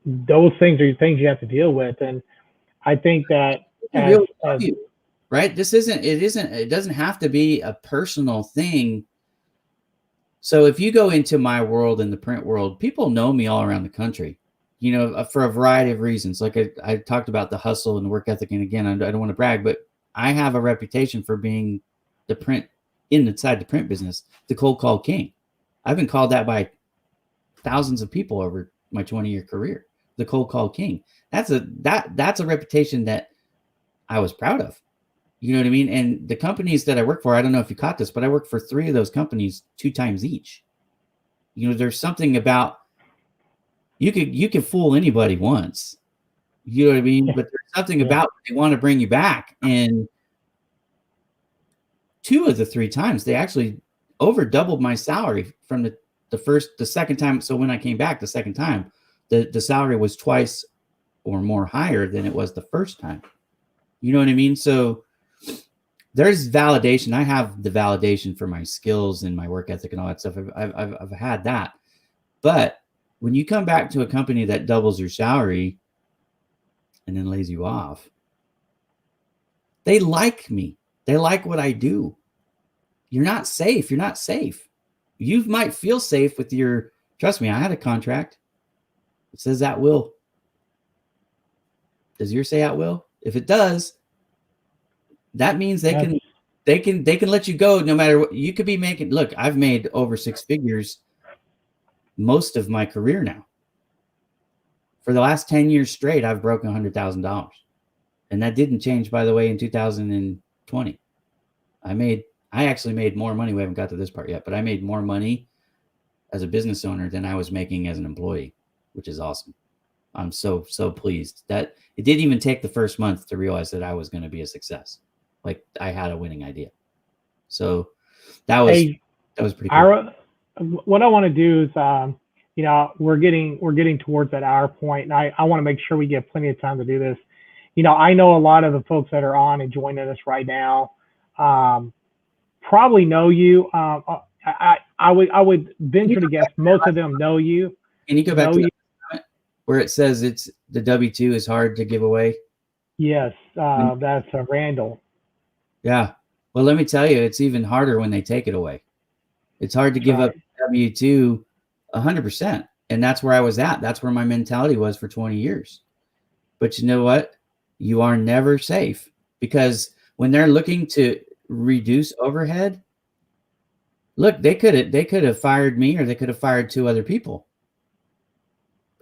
those things are things you have to deal with. And I think that right, it doesn't have to be a personal thing So if you go into my world, in the print world, people know me all around the country, for a variety of reasons. Like I talked about the hustle and the work ethic. And again, I don't want to brag, but I have a reputation for being inside the print business, the cold call king. I've been called that by thousands of people over my 20-year career, the cold call king. That's a reputation that I was proud of. You know what I mean? And the companies that I work for, I don't know if you caught this, but I work for 3 of those companies 2 times each. There's something about you can fool anybody once. You know what I mean? But there's something about they want to bring you back. And 2 of the 3 times, they actually over doubled my salary from the second time. So when I came back the second time, the salary was twice or more higher than it was the first time. You know what I mean? So there's validation. I have the validation for my skills and my work ethic and all that stuff. I've had that. But when you come back to a company that doubles your salary and then lays you off, they like me. They like what I do. You're not safe. You're not safe. You might feel safe with trust me, I had a contract. It says at will. Does yours say at will? If it does, that means they can let you go no matter what. You could be making, look, I've made over 6 figures most of my career now. For the last 10 years straight, I've broken $100,000. And that didn't change, by the way, in 2020. I actually made more money. We haven't got to this part yet, but I made more money as a business owner than I was making as an employee, which is awesome. I'm so pleased that it didn't even take the first month to realize that I was going to be a success. Like I had a winning idea. So that was pretty cool. What I want to do is, we're getting towards that hour point, and I want to make sure we get plenty of time to do this. I know a lot of the folks that are on and joining us right now probably know you. I would venture to guess most of them know you. Can you go back to where it says it's the W-2 is hard to give away? Yes, that's Randall. Yeah. Well, let me tell you, it's even harder when they take it away. It's hard to give up W-2 100%. And that's where I was at. That's where my mentality was for 20 years. But you know what? You are never safe, because when they're looking to reduce overhead, look, they could have fired me, or they could have fired 2 other people.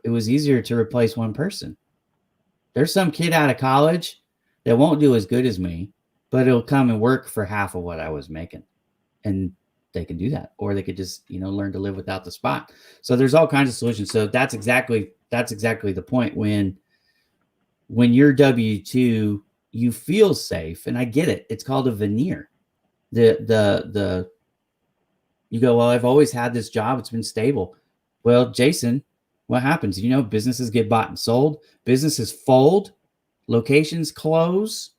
It was easier to replace one person. There's some kid out of college that won't do as good as me, but it'll come and work for half of what I was making. And they can do that. Or they could just, learn to live without the spot. So there's all kinds of solutions. So that's exactly the point. When you're W-2, you feel safe. And I get it. It's called a veneer. You go, well, I've always had this job. It's been stable. Well, Jason, what happens? Businesses get bought and sold. Businesses fold. Locations close.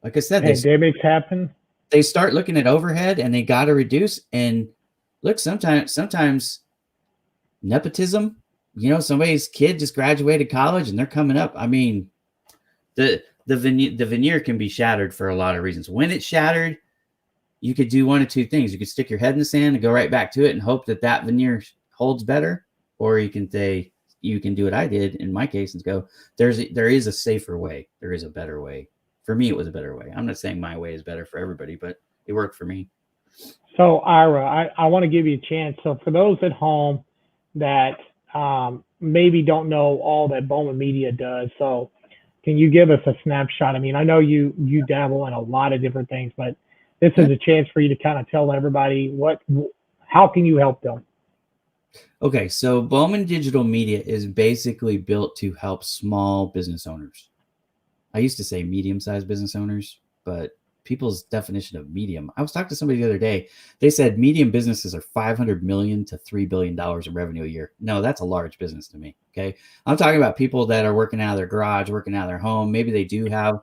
Like I said, pandemics happen. They start looking at overhead and they got to reduce. And look, sometimes nepotism, somebody's kid just graduated college and they're coming up. I mean, the veneer can be shattered for a lot of reasons. When it's shattered, you could do one of 2 things. You could stick your head in the sand and go right back to it and hope that veneer holds better. Or you can do what I did in my case and go, there is a safer way. There is a better way. For me, it was a better way. I'm not saying my way is better for everybody, but it worked for me. So Ira, I want to give you a chance. So for those at home that maybe don't know all that Bowman Media does, so can you give us a snapshot? I mean, I know you dabble in a lot of different things, but this is a chance for you to kind of tell everybody how can you help them? Okay, so Bowman Digital Media is basically built to help small business owners. I used to say medium-sized business owners, but people's definition of medium. I was talking to somebody the other day. They said medium businesses are $500 million to $3 billion in revenue a year. No, that's a large business to me. Okay. I'm talking about people that are working out of their garage, working out of their home. Maybe they do have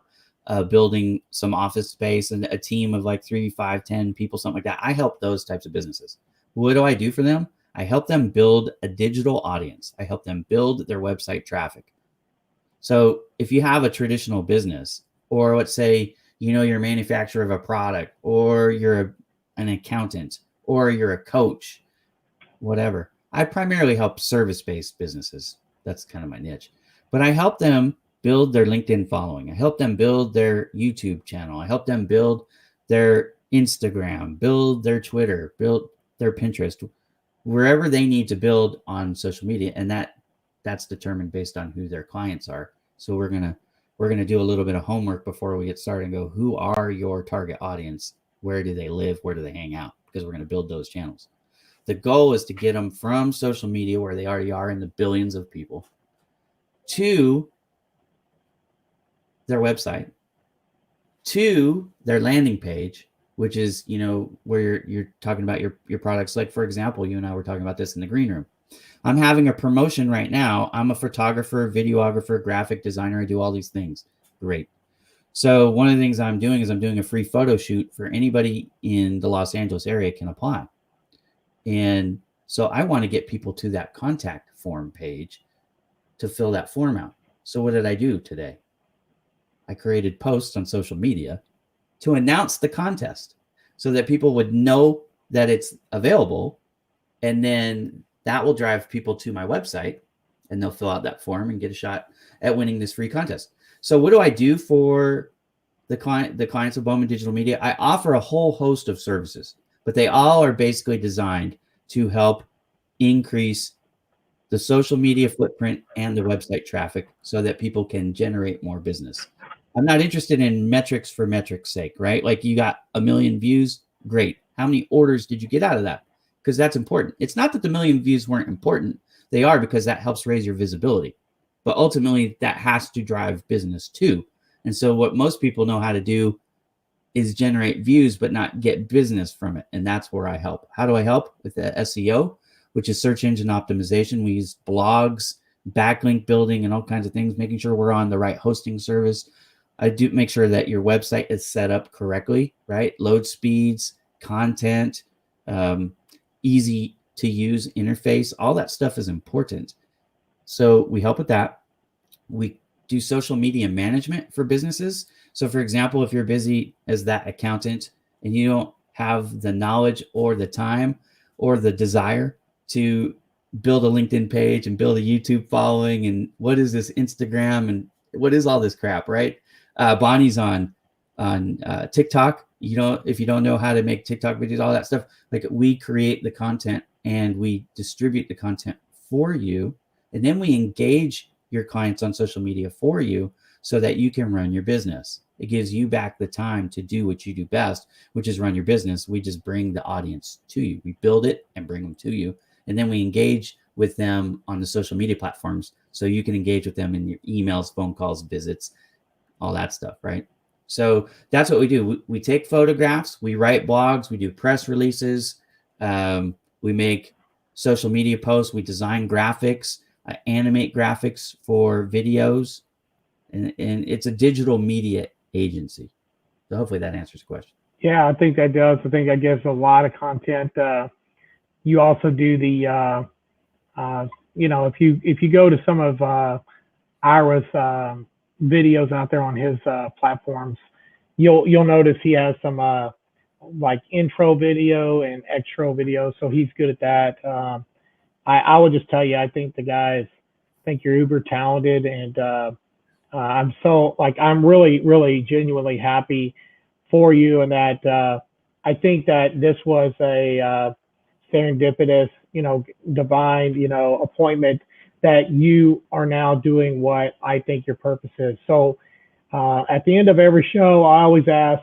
building some office space and a team of like 3, 5, 10 people, something like that. I help those types of businesses. What do I do for them? I help them build a digital audience. I help them build their website traffic. So if you have a traditional business, or let's say, you're a manufacturer of a product, or you're an accountant, or you're a coach, whatever. I primarily help service-based businesses. That's kind of my niche. But I help them build their LinkedIn following. I help them build their YouTube channel. I help them build their Instagram, build their Twitter, build their Pinterest, wherever they need to build on social media. And that's determined based on who their clients are. So we're gonna do a little bit of homework before we get started and go, who are your target audience? Where do they live? Where do they hang out? Because we're going to build those channels. The goal is to get them from social media, where they already are in the billions of people, to their website, to their landing page, which is, where you're talking about your products. Like, for example, you and I were talking about this in the green room. I'm having a promotion right now. I'm a photographer, videographer, graphic designer. I do all these things. Great. So one of the things I'm doing is I'm doing a free photo shoot for anybody in the Los Angeles area can apply. And so I want to get people to that contact form page to fill that form out. So what did I do today? I created posts on social media to announce the contest so that people would know that it's available. And then that will drive people to my website, and they'll fill out that form and get a shot at winning this free contest. So what do I do for the clients of Bowman Digital Media? I offer a whole host of services, but they all are basically designed to help increase the social media footprint and the website traffic so that people can generate more business. I'm not interested in metrics for metrics' sake, right? Like, you got 1 million views, great. How many orders did you get out of that? Because that's important. It's not that the 1 million views weren't important. They are, because that helps raise your visibility. But ultimately, that has to drive business too. And so what most people know how to do is generate views, but not get business from it. And that's where I help. How do I help? With the SEO, which is search engine optimization. We use blogs, backlink building, and all kinds of things, making sure we're on the right hosting service. I do make sure that your website is set up correctly, right? Load speeds, content, easy to use interface, all that stuff is important. So we help with that. We do social media management for businesses. So for example, if you're busy as that accountant and you don't have the knowledge or the time or the desire to build a LinkedIn page and build a YouTube following, and what is this Instagram and what is all this crap, right? Bonnie's on TikTok. If you don't know how to make TikTok videos, all that stuff, like, we create the content and we distribute the content for you. And then we engage your clients on social media for you so that you can run your business. It gives you back the time to do what you do best, which is run your business. We just bring the audience to you. We build it and bring them to you. And then we engage with them on the social media platforms so you can engage with them in your emails, phone calls, visits, all that stuff, right? So that's what we do. We take photographs, we write blogs, we do press releases, we make social media posts, we design graphics, animate graphics for videos, and it's a digital media agency. So hopefully that answers the question. Yeah, I think that does. I think that gives a lot of content. You also do the, if you go to some of Ira's videos out there on his platforms, you'll notice he has some like intro video and extra video, so he's good at that. I will just tell you, I think you're uber talented, and I'm really genuinely happy for you, and that I think that this was a serendipitous, divine, appointment, that you are now doing what I think your purpose is. So at the end of every show, I always ask,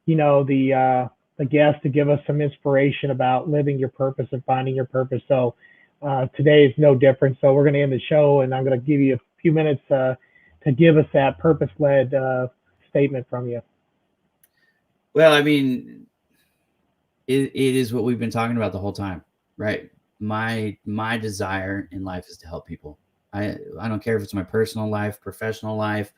the guest to give us some inspiration about living your purpose and finding your purpose. So today is no different. So we're going to end the show, and I'm going to give you a few minutes to give us that purpose-led statement from you. Well, I mean, it is what we've been talking about the whole time, right? My desire in life is to help people. I don't care if it's my personal life, professional life,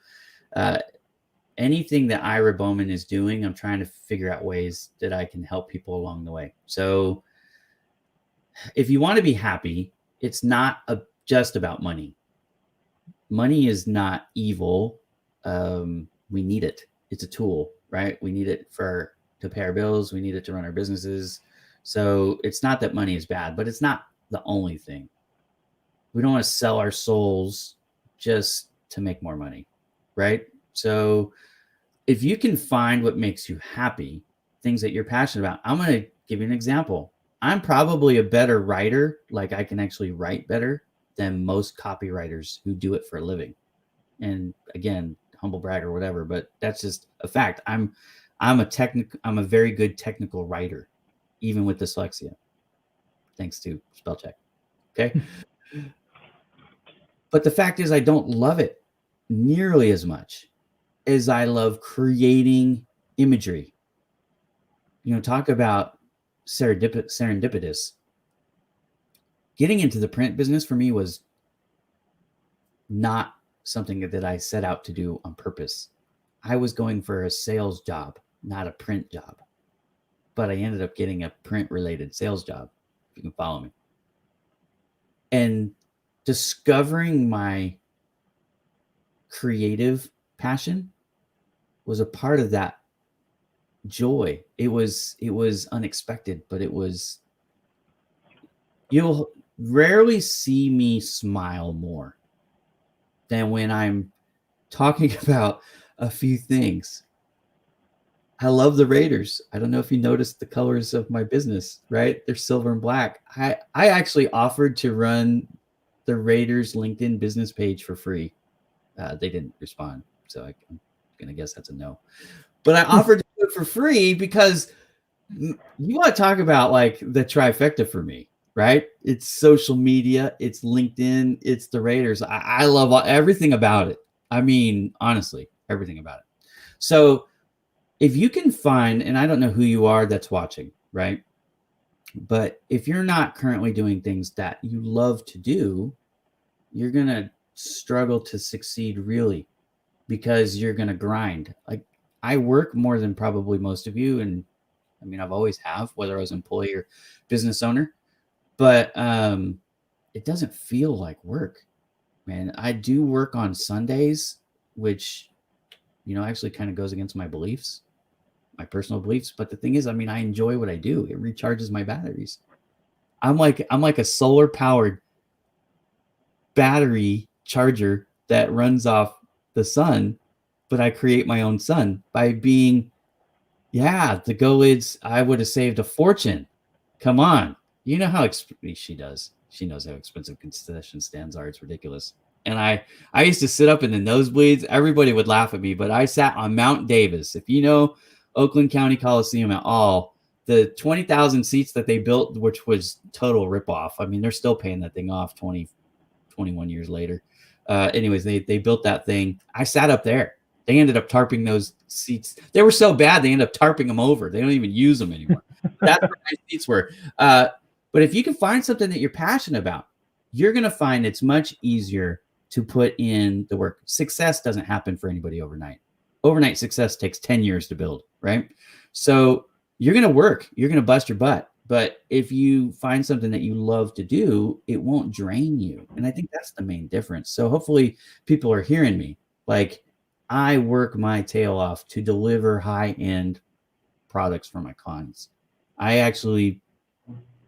anything that Ira Bowman is doing, I'm trying to figure out ways that I can help people along the way. So if you want to be happy, it's not just about money. Money is not evil. We need it. It's a tool, right? We need it to pay our bills. We need it to run our businesses. So it's not that money is bad, but it's not the only thing. We don't want to sell our souls just to make more money, right? So if you can find what makes you happy, things that you're passionate about, I'm going to give you an example. I'm probably a better writer, like I can actually write better than most copywriters who do it for a living. And again, humble brag or whatever, but that's just a fact. I'm a very good technical writer, even with dyslexia, thanks to spell check. Okay. But the fact is I don't love it nearly as much as I love creating imagery. Talk about serendipitous. Getting into the print business for me was not something that I set out to do on purpose. I was going for a sales job, not a print job. But I ended up getting a print-related sales job, if you can follow me. And discovering my creative passion was a part of that joy. It was unexpected, but you'll rarely see me smile more than when I'm talking about a few things. I love the Raiders. I don't know if you noticed the colors of my business, right? They're silver and black. I actually offered to run the Raiders LinkedIn business page for free. They didn't respond, so I'm going to guess that's a no. But I offered to do it for free because you want to talk about like the trifecta for me, right? It's social media, it's LinkedIn, it's the Raiders. I love everything about it. I mean, honestly, everything about it. So if you can find, and I don't know who you are that's watching, right? But if you're not currently doing things that you love to do, you're going to struggle to succeed really, because you're going to grind. Like I work more than probably most of you. And I mean, I've always have, whether I was employee or business owner, but it doesn't feel like work, man. I do work on Sundays, which, actually kind of goes against my beliefs, my personal beliefs. But the thing is, I mean, I enjoy what I do. It recharges my batteries. I'm like a solar powered battery charger that runs off the sun, but I create my own sun by being, the go-lids. I would have saved a fortune. Come on. You know how she does. She knows how expensive concession stands are. It's ridiculous. And I used to sit up in the nosebleeds. Everybody would laugh at me, but I sat on Mount Davis. If you know Oakland County Coliseum at all, the 20,000 seats that they built, which was total ripoff. I mean, they're still paying that thing off 21 years later. Anyways, they built that thing. I sat up there. They ended up tarping those seats. They were so bad, they ended up tarping them over. They don't even use them anymore. That's where my seats were. But if you can find something that you're passionate about, you're going to find it's much easier to put in the work. Success doesn't happen for anybody overnight. Overnight success takes 10 years to build, right? So you're going to work. You're going to bust your butt. But if you find something that you love to do, it won't drain you. And I think that's the main difference. So hopefully people are hearing me. Like, I work my tail off to deliver high-end products for my clients. I actually,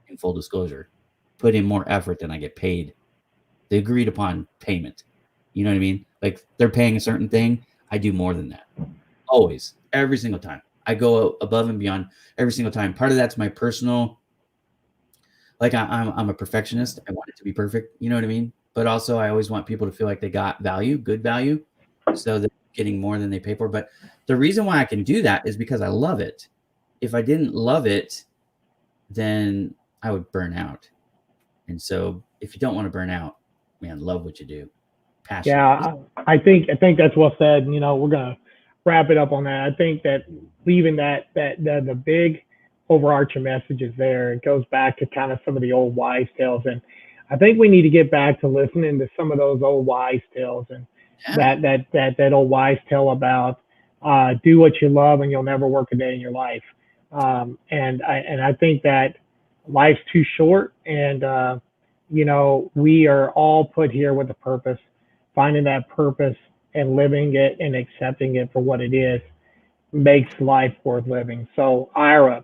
in full disclosure, put in more effort than I get paid. The agreed upon payment. You know what I mean? Like they're paying a certain thing. I do more than that. Always. Every single time. I go above and beyond every single time. Part of that's my personal, like I'm a perfectionist. I want it to be perfect. You know what I mean? But also I always want people to feel like they got value, good value. So they're getting more than they pay for. But the reason why I can do that is because I love it. If I didn't love it, then I would burn out. And so if you don't want to burn out, man, love what you do. Passion. Yeah, I think that's well said. We're gonna wrap it up on that. I think that leaving that the big overarching message is there. It goes back to kind of some of the old wise tales, and I think we need to get back to listening to some of those old wise tales, and that old wise tale about do what you love and you'll never work a day in your life. And I think that life's too short, and we are all put here with a purpose. Finding that purpose and living it and accepting it for what it is makes life worth living. So, Ira,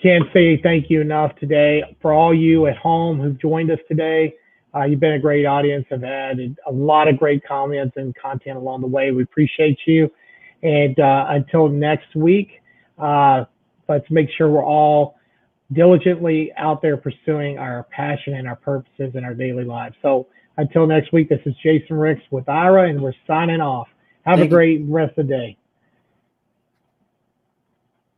Can't say thank you enough today for all you at home who've joined us today. You've been a great audience. I've had a lot of great comments and content along the way. We appreciate you. And until next week, uh, let's make sure we're all diligently out there pursuing our passion and our purposes in our daily lives. So until next week, this is Jason Ricks with Ira, and we're signing off. Have a Thank you. great rest of the day.